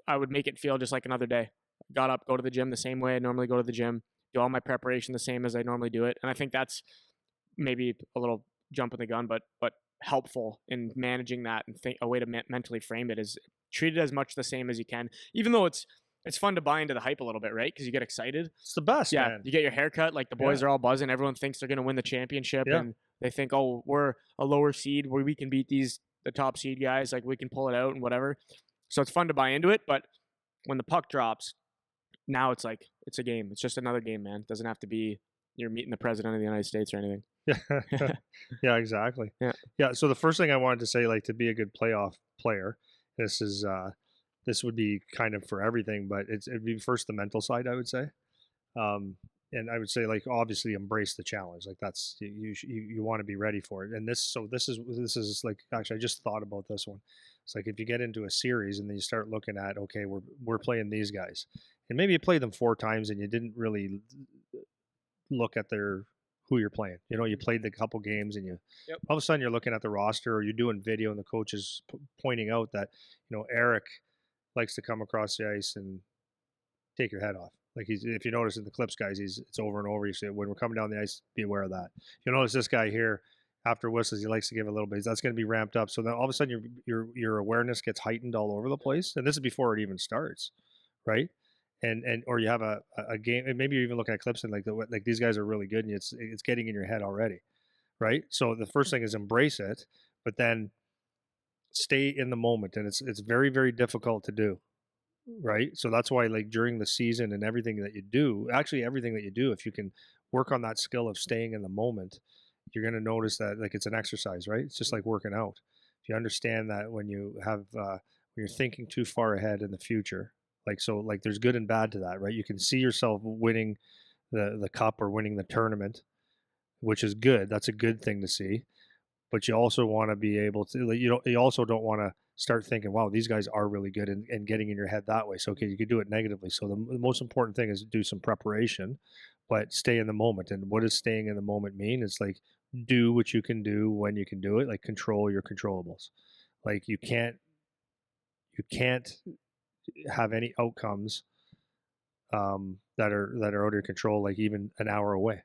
I would make it feel just like another day. Got up, go to the gym the same way I normally go to the gym, do all my preparation the same as I normally do it. And I think that's maybe a little jump in the gun, but helpful in managing that, and think a way to mentally frame it is treat it as much the same as you can, even though it's fun to buy into the hype a little bit, right? Because you get excited. It's the best, man. You get your haircut, like the boys are all buzzing. Everyone thinks they're going to win the championship, and they think, oh, we're a lower seed where we can beat the top seed guys. Like, we can pull it out and whatever. So it's fun to buy into it. But when the puck drops, now it's like, it's a game. It's just another game, man. It doesn't have to be you're meeting the president of the United States or anything. Yeah, exactly. Yeah. So the first thing I wanted to say, like, to be a good playoff player, this would be kind of for everything, but it'd be first the mental side, I would say. And I would say, like, obviously embrace the challenge. Like, that's, you want to be ready for it. And this is like, actually, I just thought about this one. It's like, if you get into a series and then you start looking at, okay, we're playing these guys, and maybe you played them 4 times and you didn't really look at who you're playing. You played the couple games, and all of a sudden you're looking at the roster, or you're doing video, and the coach is pointing out that, Eric likes to come across the ice and take your head off. Like, if you notice in the Clips guys, it's over and over. You say, when we're coming down the ice, be aware of that. You'll notice this guy here, after whistles, he likes to give a little bit. That's going to be ramped up. So then all of a sudden your awareness gets heightened all over the place. And this is before it even starts, right? And or you have a game, and maybe you're even looking at clips and like these guys are really good, and it's getting in your head already, right? So the first thing is embrace it, but then stay in the moment, and it's very, very difficult to do, right? So that's why, like, during the season and everything that you do, if you can work on that skill of staying in the moment, you're going to notice that, like, it's an exercise, right? It's just like working out. If you understand that when you're thinking too far ahead in the future, like there's good and bad to that, right? You can see yourself winning the cup or winning the tournament, which is good. That's a good thing to see. But you also want to be able to, like, you also don't want to start thinking, wow, these guys are really good, and getting in your head that way. So, okay, you could do it negatively. So the most important thing is do some preparation, but stay in the moment. And what does staying in the moment mean? It's like, do what you can do when you can do it. Like, control your controllables. Like, you can't have any outcomes that are out of your control, like even an hour away.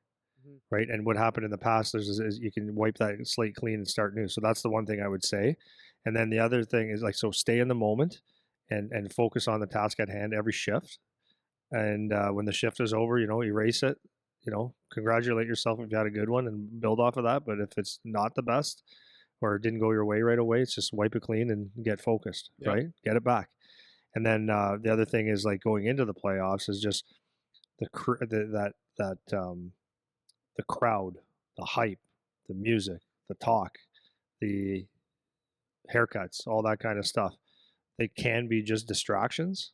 Right. And what happened in the past is you can wipe that slate clean and start new. So that's the one thing I would say. And then the other thing is, like, so stay in the moment and focus on the task at hand every shift. And when the shift is over, erase it, congratulate yourself if you had a good one and build off of that. But if it's not the best, or it didn't go your way right away, it's just wipe it clean and get focused, right? Get it back. And then the other thing is, like, going into the playoffs is just the crowd, the hype, the music, the talk, the haircuts, all that kind of stuff. They can be just distractions,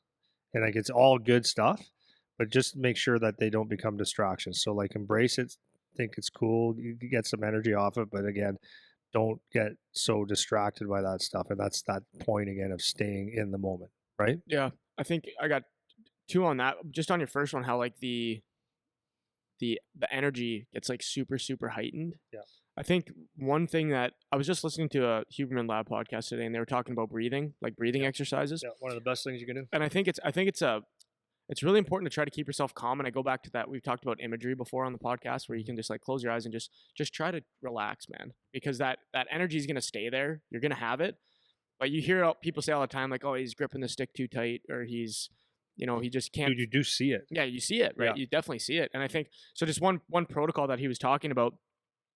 and, like, it's all good stuff, but just make sure that they don't become distractions. So, like, embrace it, think it's cool, you get some energy off it, but again, don't get so distracted by that stuff. And that's that point again of staying in the moment, right? Yeah, I think I got 2 on that. Just on your first one, how, like, the the energy gets like super heightened. Yeah. I think one thing that I was just listening to a Huberman Lab podcast today, and they were talking about breathing, like breathing exercises. Yeah, one of the best things you can do. And I think it's really important to try to keep yourself calm. And I go back to that. We've talked about imagery before on the podcast where you can just like close your eyes and just try to relax, man, because that energy is going to stay there. You're going to have it. But you hear people say all the time, like, oh, he's gripping the stick too tight, or he's, he just can't. Dude, you do see it. Yeah, you see it, right? Yeah. You definitely see it. And I think, so just one protocol that he was talking about,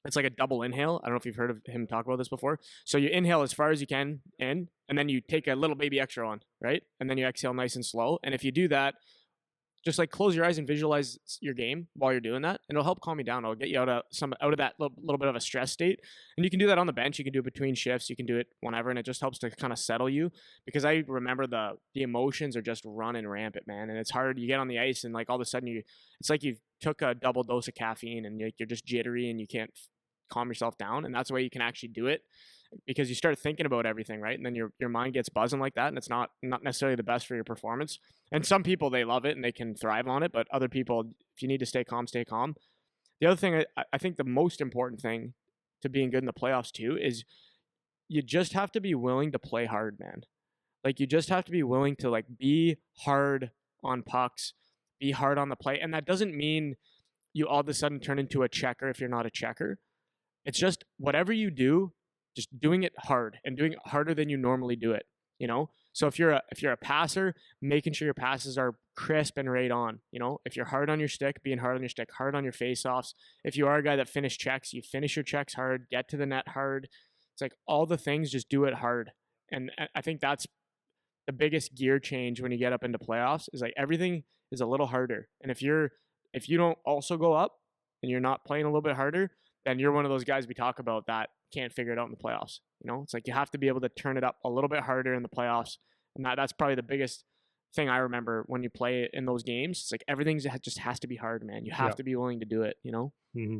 it's like a double inhale. I don't know if you've heard of him talk about this before. So you inhale as far as you can in, and then you take a little baby extra on, right? And then you exhale nice and slow. And if you do that, just like close your eyes and visualize your game while you're doing that, and it'll help calm you down. It'll get you out of that little bit of a stress state. And you can do that on the bench. You can do it between shifts. You can do it whenever, and it just helps to kind of settle you. Because I remember the emotions are just running rampant, man. And it's hard. You get on the ice, and like all of a sudden it's like you took a double dose of caffeine, and you're just jittery, and you can't calm yourself down. And that's the way you can actually do it, because you start thinking about everything, right? And then your mind gets buzzing like that, and it's not necessarily the best for your performance. And some people, they love it and they can thrive on it, but other people, if you need to stay calm, stay calm. The other thing, I think the most important thing to being good in the playoffs too is you just have to be willing to play hard, man. Like you just have to be willing to like be hard on pucks, be hard on the play. And that doesn't mean you all of a sudden turn into a checker if you're not a checker. It's just whatever you do, just doing it hard and doing it harder than you normally do it, So if you're a passer, making sure your passes are crisp and right on, If you're hard on your stick, being hard on your stick, hard on your face-offs. If you are a guy that finish checks, you finish your checks hard, get to the net hard. It's like all the things, just do it hard. And I think that's the biggest gear change when you get up into playoffs, is like everything is a little harder. And if you don't also go up and you're not playing a little bit harder, then you're one of those guys we talk about that can't figure it out in the playoffs. It's like you have to be able to turn it up a little bit harder in the playoffs. And that's probably the biggest thing I remember when you play in those games. It's like everything just has to be hard, man. You have to be willing to do it, Mm-hmm.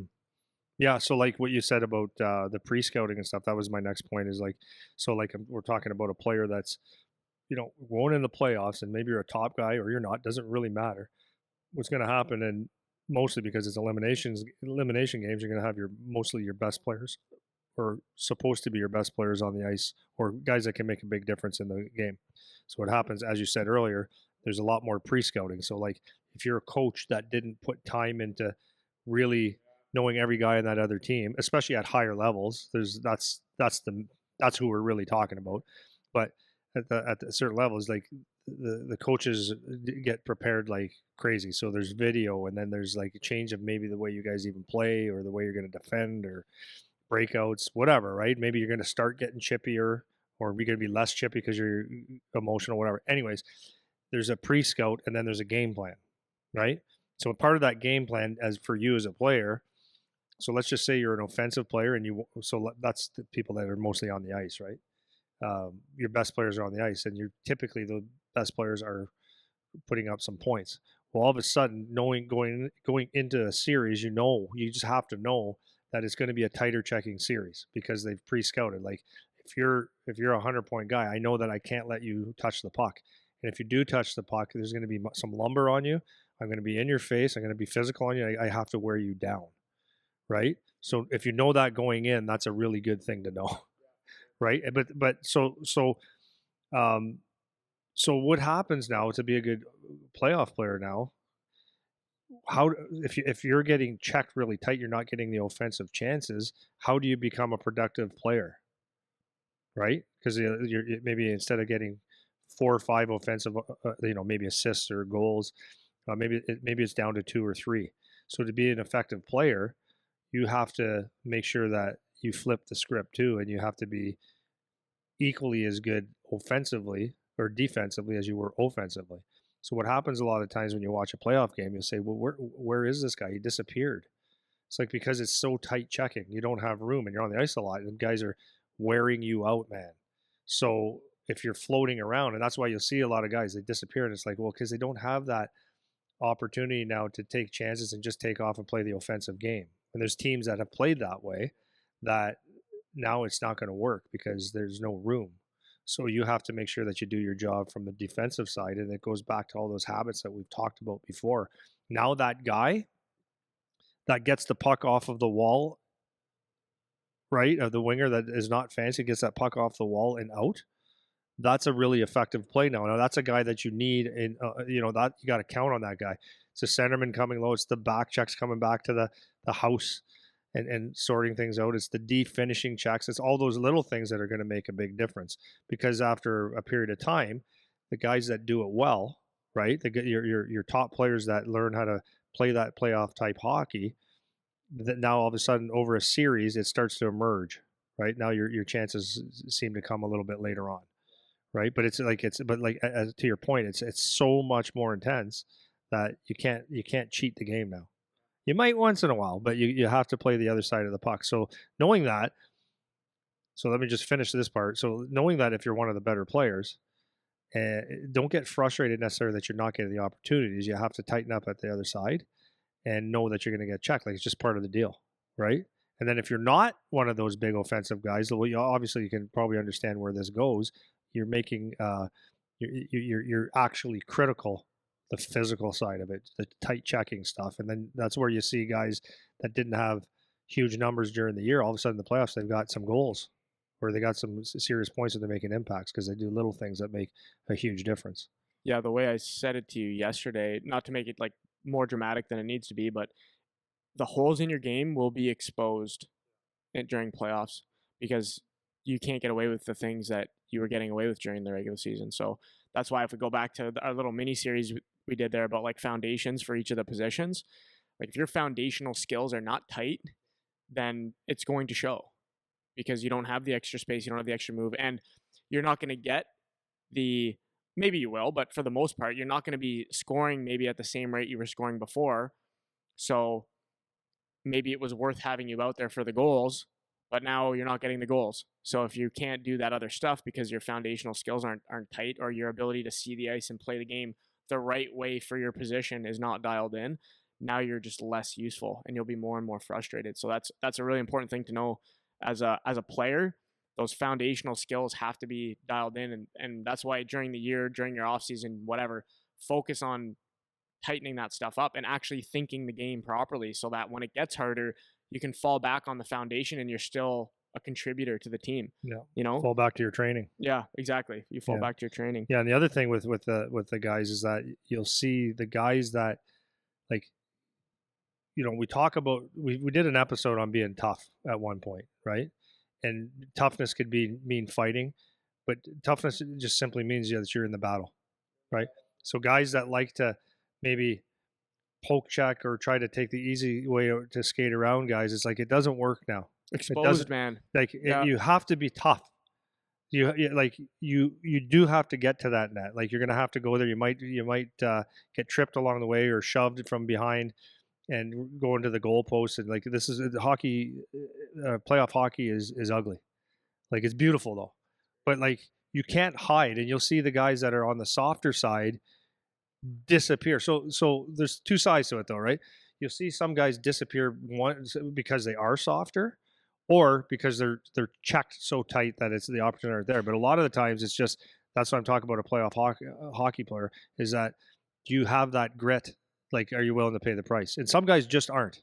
Yeah, so like what you said about the pre-scouting and stuff, that was my next point, is like, so like we're talking about a player that's, going in the playoffs, and maybe you're a top guy or you're not, doesn't really matter. What's going to happen, and mostly because it's elimination games, you're going to have mostly your best players, or supposed to be your best players on the ice, or guys that can make a big difference in the game. So what happens, as you said earlier, there's a lot more pre-scouting. So like if you're a coach that didn't put time into really knowing every guy in that other team, especially at higher levels, that's who we're really talking about. But at the certain levels, like the coaches get prepared like crazy. So there's video, and then there's like a change of maybe the way you guys even play, or the way you're going to defend, or breakouts, whatever, right? Maybe you're going to start getting chippier, or you're going to be less chippy because you're emotional, whatever. Anyways, there's a pre-scout, and then there's a game plan, right? So part of that game plan, as for you as a player, so let's just say you're an offensive player, and so that's the people that are mostly on the ice, right? Your best players are on the ice, and you're typically the best players are putting up some points. Well, all of a sudden, going into a series, you just have to know that it's going to be a tighter checking series, because they've pre-scouted. Like if you're a 100-point guy, I know that I can't let you touch the puck. And if you do touch the puck, there's going to be some lumber on you. I'm going to be in your face. I'm going to be physical on you. I have to wear you down, right? So if you know that going in, that's a really good thing to know, right? So what happens now to be a good playoff player now? How, if you're getting checked really tight, you're not getting the offensive chances. How do you become a productive player, right? Because you're maybe, instead of getting 4 or 5 offensive, maybe assists or goals, maybe it's down to 2 or 3. So to be an effective player, you have to make sure that you flip the script too, and you have to be equally as good offensively or defensively as you were offensively. So what happens a lot of times when you watch a playoff game, you'll say, well, where is this guy? He disappeared. It's like, because it's so tight checking, you don't have room, and you're on the ice a lot, and guys are wearing you out, man. So if you're floating around, and that's why you'll see a lot of guys, they disappear, and it's like, well, because they don't have that opportunity now to take chances and just take off and play the offensive game. And there's teams that have played that way, that now it's not going to work because there's no room. So you have to make sure that you do your job from the defensive side, and it goes back to all those habits that we've talked about before. Now that guy that gets the puck off of the wall, right? Of the winger that is not fancy, gets that puck off the wall and out. That's a really effective play now. Now that's a guy that you need in, that you got to count on that guy. It's a centerman coming low. It's the back checks coming back to the house and sorting things out. It's the D finishing checks. It's all those little things that are going to make a big difference, because after a period of time, the guys that do it well, right? Your top players that learn how to play that playoff type hockey, that now all of a sudden over a series, it starts to emerge, right? Now your chances seem to come a little bit later on, right? But to your point, it's so much more intense that you can't cheat the game now. You might once in a while, but you have to play the other side of the puck. So knowing that, so let me just finish this part. So knowing that if you're one of the better players, don't get frustrated necessarily that you're not getting the opportunities. You have to tighten up at the other side and know that you're going to get checked. Like, it's just part of the deal, right? And then if you're not one of those big offensive guys, obviously you can probably understand where this goes. You're making you're actually critical, the physical side of it, the tight checking stuff, and then that's where you see guys that didn't have huge numbers during the year, all of a sudden in the playoffs they've got some goals, or they got some serious points, and they're making impacts because they do little things that make a huge difference. Yeah, the way I said it to you yesterday, not to make it like more dramatic than it needs to be, but the holes in your game will be exposed during playoffs, because you can't get away with the things that you were getting away with during the regular season. So that's why if we go back to our little mini series we did there about like foundations for each of the positions, like if your foundational skills are not tight, then it's going to show, because you don't have the extra space, you don't have the extra move, and you're not going to get maybe you will, but for the most part, you're not going to be scoring maybe at the same rate you were scoring before. So maybe it was worth having you out there for the goals, but now you're not getting the goals. So if you can't do that other stuff because your foundational skills aren't tight, or your ability to see the ice and play the game the right way for your position is not dialed in, now you're just less useful and you'll be more and more frustrated. So that's a really important thing to know as a player. Those foundational skills have to be dialed in, and that's why during the year, during your off season, whatever, focus on tightening that stuff up and actually thinking the game properly, so that when it gets harder, you can fall back on the foundation and you're still a contributor to the team. Yeah, fall back to your training. Yeah, exactly. You fall back to your training. Yeah, and the other thing with the guys is that you'll see the guys that, like, we talk about, we did an episode on being tough at one point, right? And toughness could mean fighting, but toughness just simply means that you're in the battle, right? So guys that like to maybe poke check or try to take the easy way to skate around guys, it's like, it doesn't work now. Exposed, man. Like, you have to be tough. You do have to get to that net. Like, you're gonna have to go there. You might get tripped along the way or shoved from behind and go into the goalpost. And like, this is hockey. Playoff hockey is ugly. Like, it's beautiful though, but like, you can't hide. And you'll see the guys that are on the softer side disappear. So there's two sides to it though, right? You'll see some guys disappear, one because they are softer, or because they're checked so tight that it's the opportunity right there. But a lot of the times it's just, that's what I'm talking about, a playoff hockey player, is that you have that grit. Like, are you willing to pay the price? And some guys just aren't.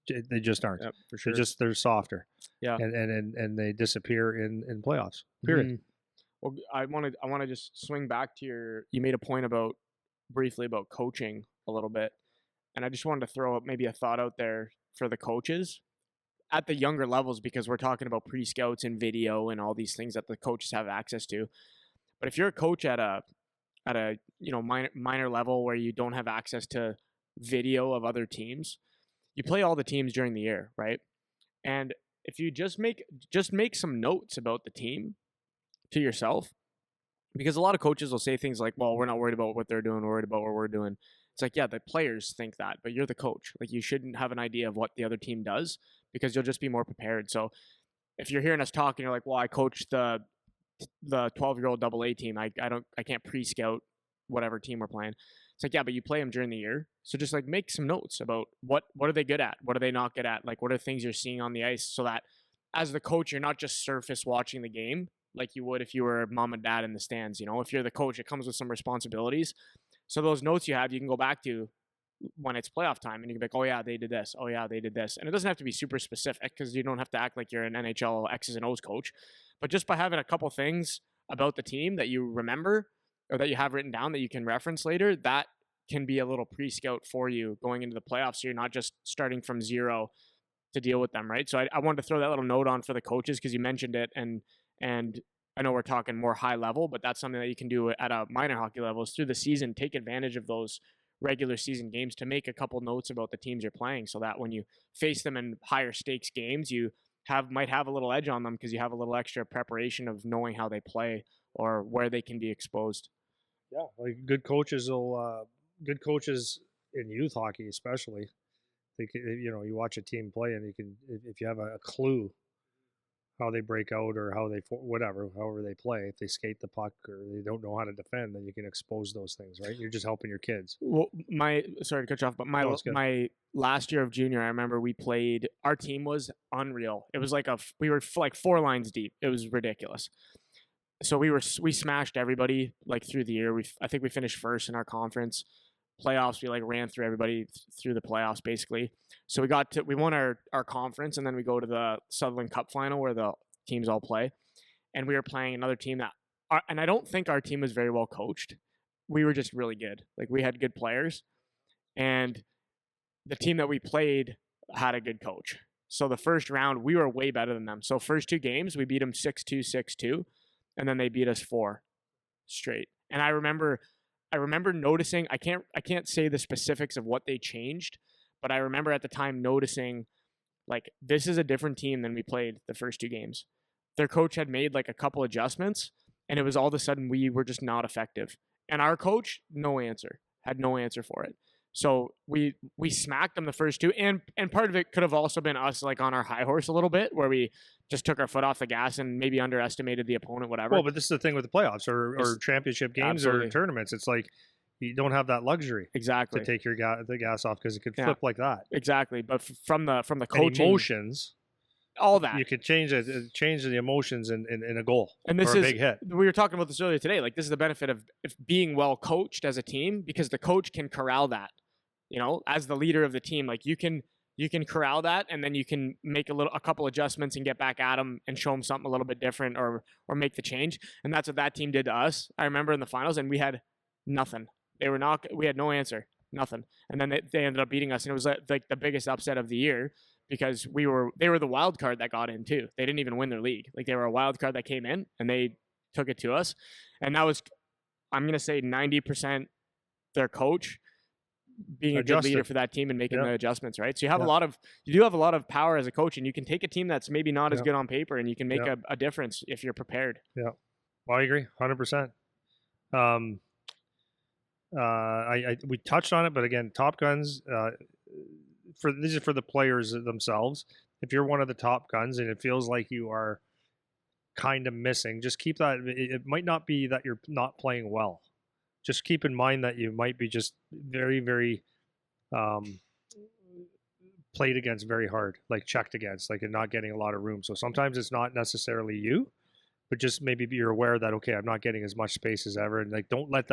They just aren't. Yep, for sure. They're softer. Yeah. And they disappear in playoffs. Period. Mm-hmm. Well, I want to just swing back to you made a point briefly about coaching a little bit. And I just wanted to throw up maybe a thought out there for the coaches at the younger levels, because we're talking about pre-scouts and video and all these things that the coaches have access to. But if you're a coach at a minor level where you don't have access to video of other teams, you play all the teams during the year, right? And if you just make some notes about the team to yourself, because a lot of coaches will say things like, well, we're not worried about what they're doing, we're worried about what we're doing. It's like, yeah, the players think that, but you're the coach. Like, you shouldn't have an idea of what the other team does, because you'll just be more prepared. So if you're hearing us talk and you're like, well, I coach the 12-year-old AA team, I can't pre-scout whatever team we're playing. It's like, yeah, but you play them during the year. So just like make some notes about what are they good at? What are they not good at? Like, what are things you're seeing on the ice, so that as the coach, you're not just surface watching the game like you would if you were mom and dad in the stands. If you're the coach, it comes with some responsibilities. So those notes you have, you can go back to when it's playoff time, and you can be like, oh yeah, they did this. Oh yeah, they did this. And it doesn't have to be super specific because you don't have to act like you're an NHL X's and O's coach. But just by having a couple things about the team that you remember or that you have written down that you can reference later, that can be a little pre-scout for you going into the playoffs. So you're not just starting from zero to deal with them, right? So I wanted to throw that little note on for the coaches because you mentioned it, and I know we're talking more high level, but that's something that you can do at a minor hockey level is through the season, take advantage of those regular season games to make a couple notes about the teams you're playing so that when you face them in higher stakes games, you might have a little edge on them because you have a little extra preparation of knowing how they play or where they can be exposed. Yeah, like good coaches in youth hockey especially, you watch a team play and you can, if you have a clue how they break out or how they however they play, if they skate the puck or they don't know how to defend, then you can expose those things, right? You're just helping your kids. Well, sorry to cut you off, but my last year of junior, I remember our team was unreal. It was like we were like 4 lines deep. It was ridiculous. So we smashed everybody like through the year. I think we finished first in our conference. Playoffs, we like ran through everybody through the playoffs basically. So we won our conference, and then we go to the Sutherland Cup final where the teams all play, and we were playing another team and I don't think our team was very well coached. We were just really good. Like we had good players, and the team that we played had a good coach. So the first round we were way better than them. So first 2 games we beat them 6-2, 6-2, and then they beat us 4 straight. And I remember noticing, I can't say the specifics of what they changed, but I remember at the time noticing like this is a different team than we played the first 2 games. Their coach had made like a couple adjustments, and it was all of a sudden we were just not effective. And our coach, had no answer for it. So we smacked them the first 2, and part of it could have also been us like on our high horse a little bit, where we just took our foot off the gas and maybe underestimated the opponent, whatever. Well, but this is the thing with the playoffs or championship games or tournaments. It's like you don't have that luxury exactly to take the gas off because it could flip like that. Exactly, but from the coaching, and emotions, all that you could change the emotions in a goal and this or a big hit. We were talking about this earlier today. Like this is the benefit of being well coached as a team, because the coach can corral that. As the leader of the team, like you can corral that, and then you can make a couple adjustments and get back at them and show them something a little bit different or make the change. And that's what that team did to us. I remember in the finals, and we had nothing. We had no answer, nothing. And then they ended up beating us, and it was like the biggest upset of the year because they were the wild card that got in too. They didn't even win their league. Like they were a wild card that came in, and they took it to us. And that was, I'm going to say 90% their coach being a good leader for that team and making the adjustments, right? So you have you do have a lot of power as a coach, and you can take a team that's maybe not as good on paper, and you can make a difference if you're prepared. Yeah. Well, I agree 100%. We touched on it, but again, Top Guns, these are for the players themselves. If you're one of the top guns and it feels like you are kind of missing, just keep that. It might not be that you're not playing well. Just keep in mind that you might be just very, very played against very hard, like checked against, like you're not getting a lot of room. So sometimes it's not necessarily you, but just maybe you're aware that, okay, I'm not getting as much space as ever. And like, don't let,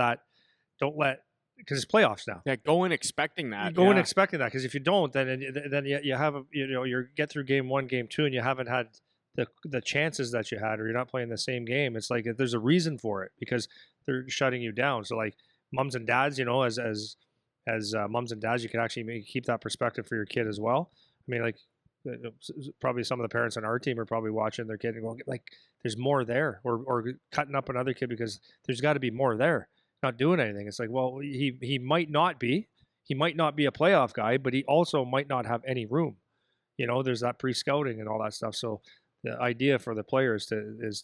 because it's playoffs now. Yeah, go in expecting that. Go in expecting that, because if you don't, then you have you get through game 1, game 2, and you haven't had the chances that you had, or you're not playing the same game. It's like there's a reason for it, because they're shutting you down. So like moms and dads, as moms and dads, you can actually keep that perspective for your kid as well. I mean, like probably some of the parents on our team are probably watching their kid and going like, there's more there, or cutting up another kid because there's got to be more there. Not doing anything. It's like, well, he might not be a playoff guy, but he also might not have any room. There's that pre-scouting and all that stuff. So the idea for the players is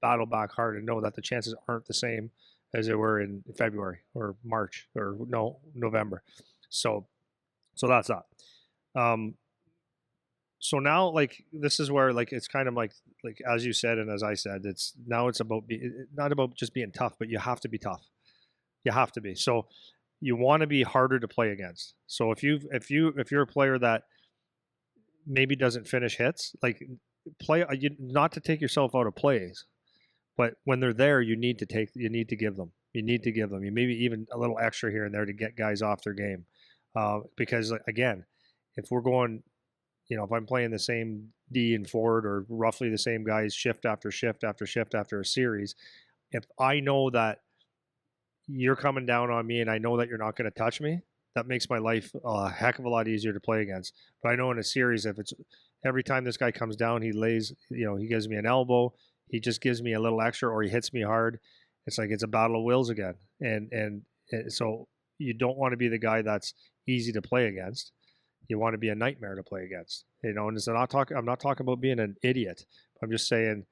battle back hard and know that the chances aren't the same as they were in February or March or November. So that's that. So now, like, this is where, like, it's kind of like as you said and as I said, it's about not about just being tough, but you have to be tough. You have to be. So you want to be harder to play against. So if you're a player that maybe doesn't finish hits, like not to take yourself out of plays, but when they're there, you need to give them. You need to give them. You maybe even a little extra here and there to get guys off their game. Because again, if we're going, if I'm playing the same D and forward or roughly the same guys shift after shift after shift after a series, if I know that you're coming down on me and I know that you're not going to touch me, that makes my life a heck of a lot easier to play against. But I know in a series, if it's every time this guy comes down, he lays, he gives me an elbow, he just gives me a little extra, or he hits me hard. It's like it's a battle of wills again. And so you don't want to be the guy that's easy to play against. You want to be a nightmare to play against. And I'm not talking about being an idiot. I'm just saying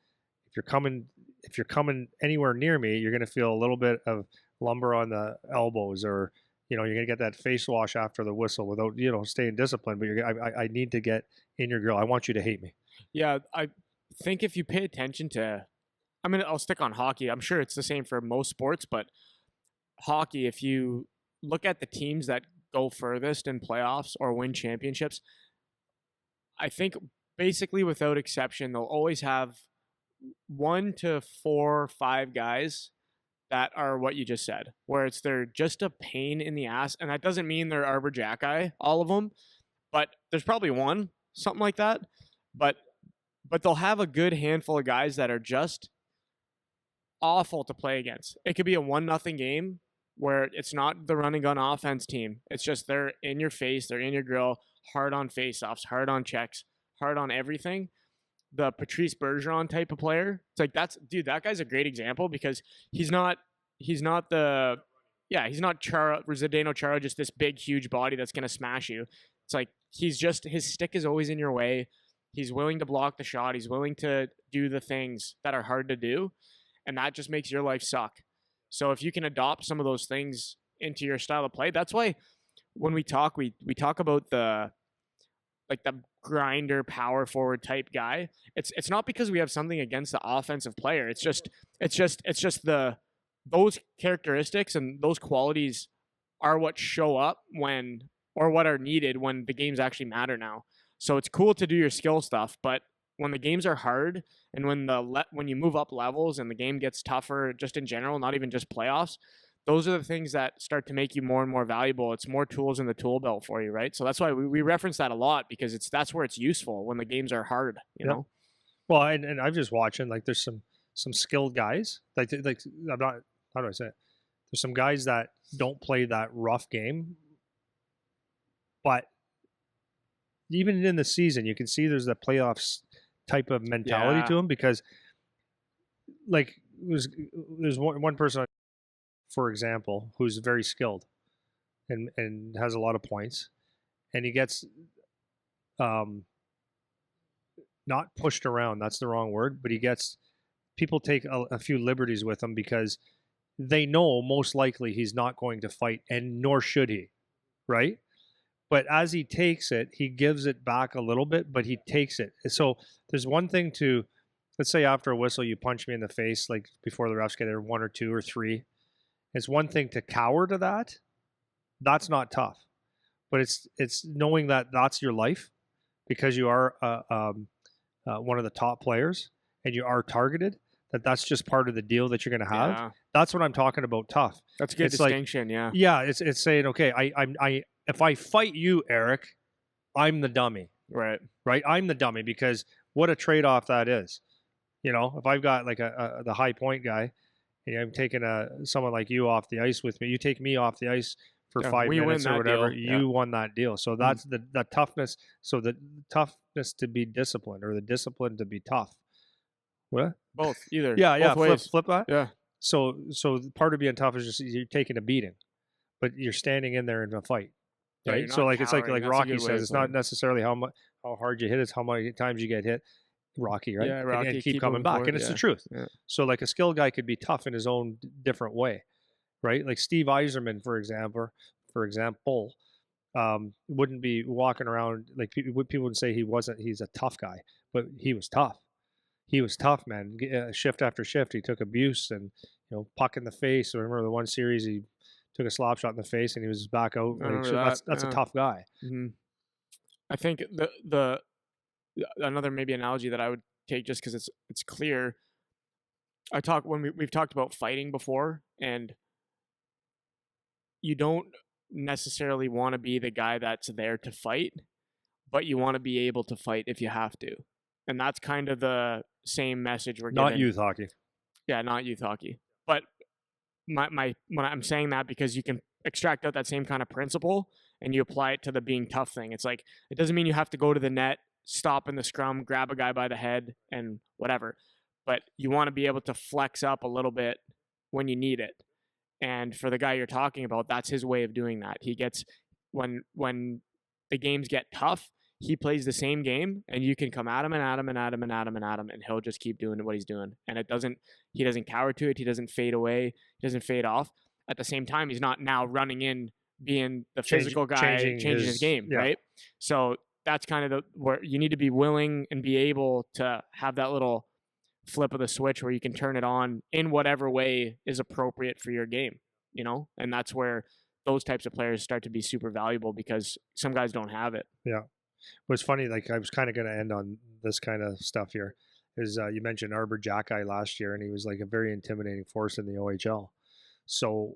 if you're coming anywhere near me, you're going to feel a little bit of lumber on the elbows, or you're going to get that face wash after the whistle without staying disciplined. But I need to get in your grill. I want you to hate me. Yeah, I think if you pay attention to, I'll stick on hockey. I'm sure it's the same for most sports, but hockey, if you look at the teams that go furthest in playoffs or win championships, I think basically without exception, they'll always have 1 to 4 or 5 guys that are what you just said, where they're just a pain in the ass. And that doesn't mean they're Arbor Jackeye, all of them, but there's probably one, something like that. But they'll have a good handful of guys that are just awful to play against. It could be a 1-0 game where it's not the run and gun offense team. It's just they're in your face, they're in your grill, hard on faceoffs, hard on checks, hard on everything. The Patrice Bergeron type of player. It's like that guy's a great example because he's not Zdeno Chara, just this big, huge body that's gonna smash you. It's like his stick is always in your way. He's willing to block the shot. He's willing to do the things that are hard to do, and that just makes your life suck. So if you can adopt some of those things into your style of play, that's why when we talk about the grinder power forward type guy. It's not because we have something against the offensive player. It's just those characteristics and those qualities are what show up or what are needed when the games actually matter now. So it's cool to do your skill stuff, but when the games are hard and when you move up levels and the game gets tougher just in general, not even just playoffs, those are the things that start to make you more and more valuable. It's more tools in the tool belt for you, right? So that's why we reference that a lot because that's where it's useful when the games are hard, you know? Well, and I'm just watching, like there's some skilled guys. Like I'm not, how do I say it? There's some guys that don't play that rough game, but even in the season, you can see there's that playoffs type of mentality to them because like there's one person, for example, who's very skilled and has a lot of points, and he gets not pushed around, that's the wrong word, but people take a few liberties with him because they know most likely he's not going to fight, and nor should he, right? But as he takes it, he gives it back a little bit, but he takes it. So there's one thing to, let's say after a whistle, you punch me in the face, like before the refs get there, 1 or 2 or 3. It's one thing to cower to that. That's not tough. But it's knowing that that's your life because you are one of the top players and you are targeted, that's just part of the deal that you're going to have. Yeah. That's what I'm talking about tough. That's a good distinction, yeah. Yeah, it's saying, okay, I if I fight you, Eric, I'm the dummy. Right. I'm the dummy because what a trade-off that is. If I've got like the high point guy and I'm taking someone like you off the ice with me, you take me off the ice for 5 minutes or whatever, you won that deal. So that's the toughness. So the toughness to be disciplined or the discipline to be tough. What? Both, either. Yeah, Both ways. flip that. Yeah. So part of being tough is just you're taking a beating, but you're standing in there in a fight. Right. So like cowering. It's like Rocky says, it's not necessarily how hard you hit, it's how many times you get hit. Rocky, right? Yeah, Rocky, and keep coming back. And it's the truth. Yeah. So like a skilled guy could be tough in his own different way. Right? Like Steve Yzerman, for example, wouldn't be walking around like people would say he's a tough guy, but he was tough. He was tough, man. Shift after shift, he took abuse and puck in the face. I remember the one series he took a slop shot in the face and he was back out. That's a tough guy. Mm-hmm. I think the another maybe analogy that I would take just because it's clear. We've talked about fighting before, and you don't necessarily want to be the guy that's there to fight, but you want to be able to fight if you have to. And that's kind of the same message we're Not given. youth hockey. Yeah, not youth hockey. But when I'm saying that, because you can extract out that same kind of principle and you apply it to the being tough thing. It's like, it doesn't mean you have to go to the net, stop in the scrum, grab a guy by the head and whatever. But you want to be able to flex up a little bit when you need it. And for the guy you're talking about, that's his way of doing that. He gets, when the games get tough, he plays the same game, and you can come at him and at him and at him and at him and at him, and he'll just keep doing what he's doing. And he doesn't cower to it. He doesn't fade away. He doesn't fade off. At the same time, he's not now running in, being the physical guy, changing his game, right? So that's kind of where you need to be willing and be able to have that little flip of the switch where you can turn it on in whatever way is appropriate for your game, and that's where those types of players start to be super valuable, because some guys don't have it. Yeah. What's funny, like I was kind of going to end on this kind of stuff here, is you mentioned Arbor Jacki last year, and he was like a very intimidating force in the OHL. So,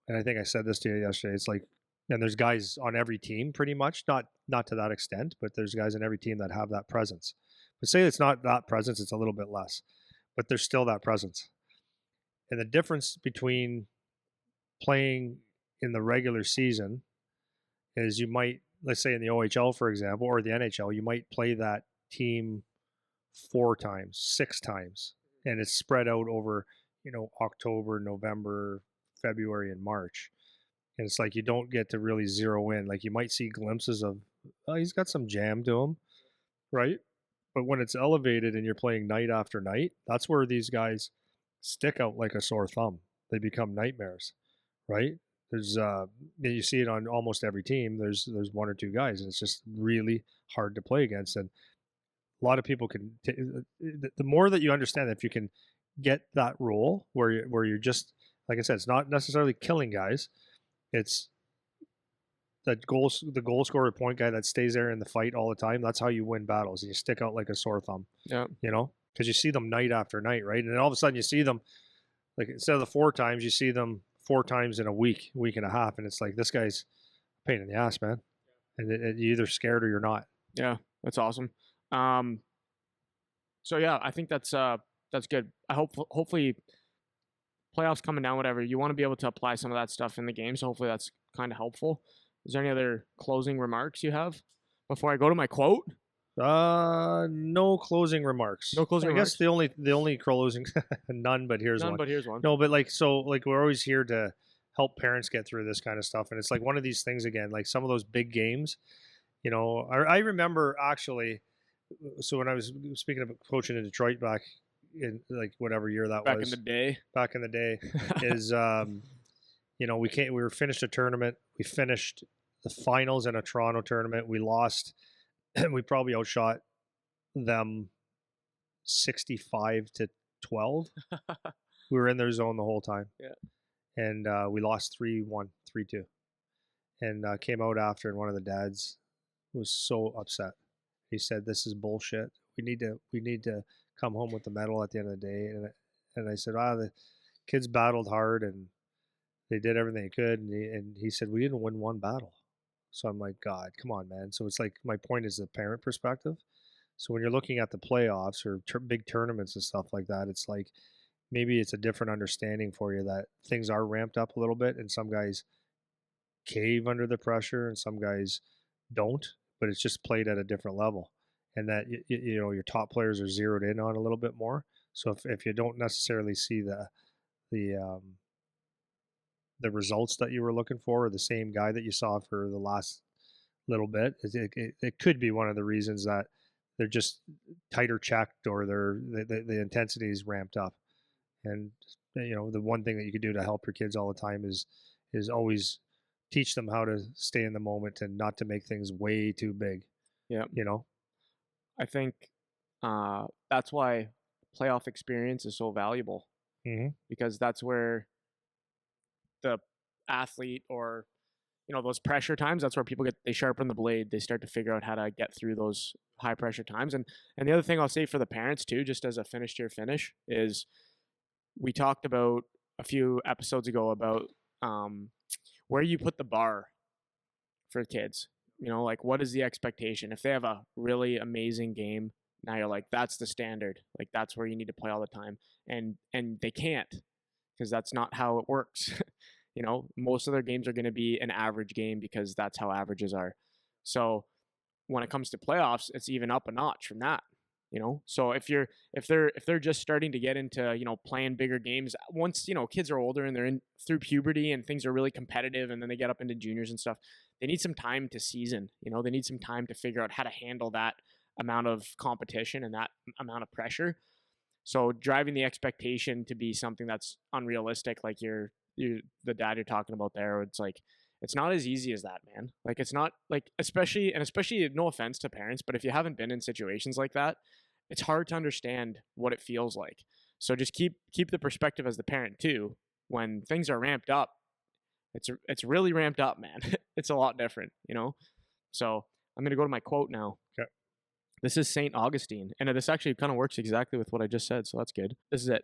and I think I said this to you yesterday, it's like, and there's guys on every team pretty much, not to that extent, but there's guys on every team that have that presence. But say it's not that presence, it's a little bit less, but there's still that presence. And the difference between playing in the regular season is you might, let's say in the OHL, for example, or the NHL, you might play that team 4 times, 6 times, and it's spread out over, October, November, February, and March. And it's like you don't get to really zero in. Like you might see glimpses of, oh, he's got some jam to him, right? But when it's elevated and you're playing night after night, that's where these guys stick out like a sore thumb. They become nightmares, right? There's you see it on almost every team. There's 1 or 2 guys, and it's just really hard to play against. And a lot of people can. The more that you understand, if you can get that role where you're just, like I said, it's not necessarily killing guys. It's the goal scorer, point guy that stays there in the fight all the time. That's how you win battles. And you stick out like a sore thumb. Yeah. Because you see them night after night, right? And then all of a sudden you see them, like instead of the 4 times, you see them 4 times in a week and a half, and it's like, this guy's a pain in the ass, man. And you're either scared or you're not. Yeah, that's awesome. So yeah, I think that's good. I hopefully playoffs coming down, whatever, you want to be able to apply some of that stuff in the game. So hopefully that's kind of helpful. Is there any other closing remarks you have before I go to my quote? No closing remarks. No closing remarks. I guess the only closing, none, but here's one. But here's one. No, but like we're always here to help parents get through this kind of stuff, and it's like one of these things again, like some of those big games. I remember actually. So when I was speaking of coaching in Detroit back in like whatever year that back was, back in the day, is we were finished a tournament. We finished the finals in a Toronto tournament. We lost. We probably outshot them 65-12. We were in their zone the whole time. Yeah. And we lost 3-1, 3-2. And came out after, and one of the dads was so upset. He said, "This is bullshit. We need to come home with the medal at the end of the day." And I said, the kids battled hard and they did everything they could. And he said, "We didn't win one battle." So I'm like, God, come on, man. So it's like, my point is the parent perspective. So when you're looking at the playoffs or big tournaments and stuff like that, it's like, maybe it's a different understanding for you that things are ramped up a little bit, and some guys cave under the pressure and some guys don't, but it's just played at a different level, and that your top players are zeroed in on a little bit more. So if you don't necessarily see the results that you were looking for, or the same guy that you saw for the last little bit, it could be one of the reasons that they're just tighter checked, or the intensity is ramped up. And the one thing that you could do to help your kids all the time is always teach them how to stay in the moment and not to make things way too big. Yeah. I think that's why playoff experience is so valuable, because that's where the athlete, or those pressure times, that's where people they sharpen the blade. They start to figure out how to get through those high pressure times. And the other thing I'll say for the parents too, just as a finish, is we talked about a few episodes ago about where you put the bar for kids. You know, like what is the expectation? If they have a really amazing game, now you're like, that's the standard. Like that's where you need to play all the time. And they can't, because that's not how it works. You know, most of their games are going to be an average game because that's how averages are. So when it comes to playoffs, it's even up a notch from that. You know, so if they're just starting to get into, you know, playing bigger games, once, you know, kids are older and they're in through puberty and things are really competitive, and then they get up into juniors and stuff, they need some time to season. You know, they need some time to figure out how to handle that amount of competition and that amount of pressure. So driving the expectation to be something that's unrealistic, like you're the dad you're talking about there, it's like, it's not as easy as that, man. Like it's not like, especially no offense to parents, but if you haven't been in situations like that, it's hard to understand what it feels like. So just keep the perspective as the parent too. When things are ramped up, it's really ramped up, man. It's a lot different, you know? So I'm going to go to my quote now. Okay. This is St. Augustine, and this actually kind of works exactly with what I just said, so that's good. This is it.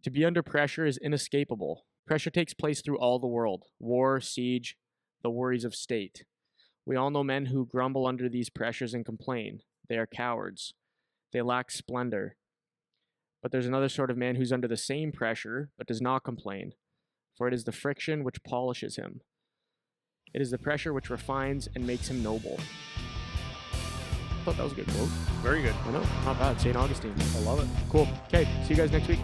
To be under pressure is inescapable. Pressure takes place through all the world. War, siege, the worries of state. We all know men who grumble under these pressures and complain. They are cowards. They lack splendor. But there's another sort of man who's under the same pressure, but does not complain. For it is the friction which polishes him. It is the pressure which refines and makes him noble. I thought that was a good quote. Very good. I know, not bad. St. Augustine. I love it. Cool. Okay, see you guys next week.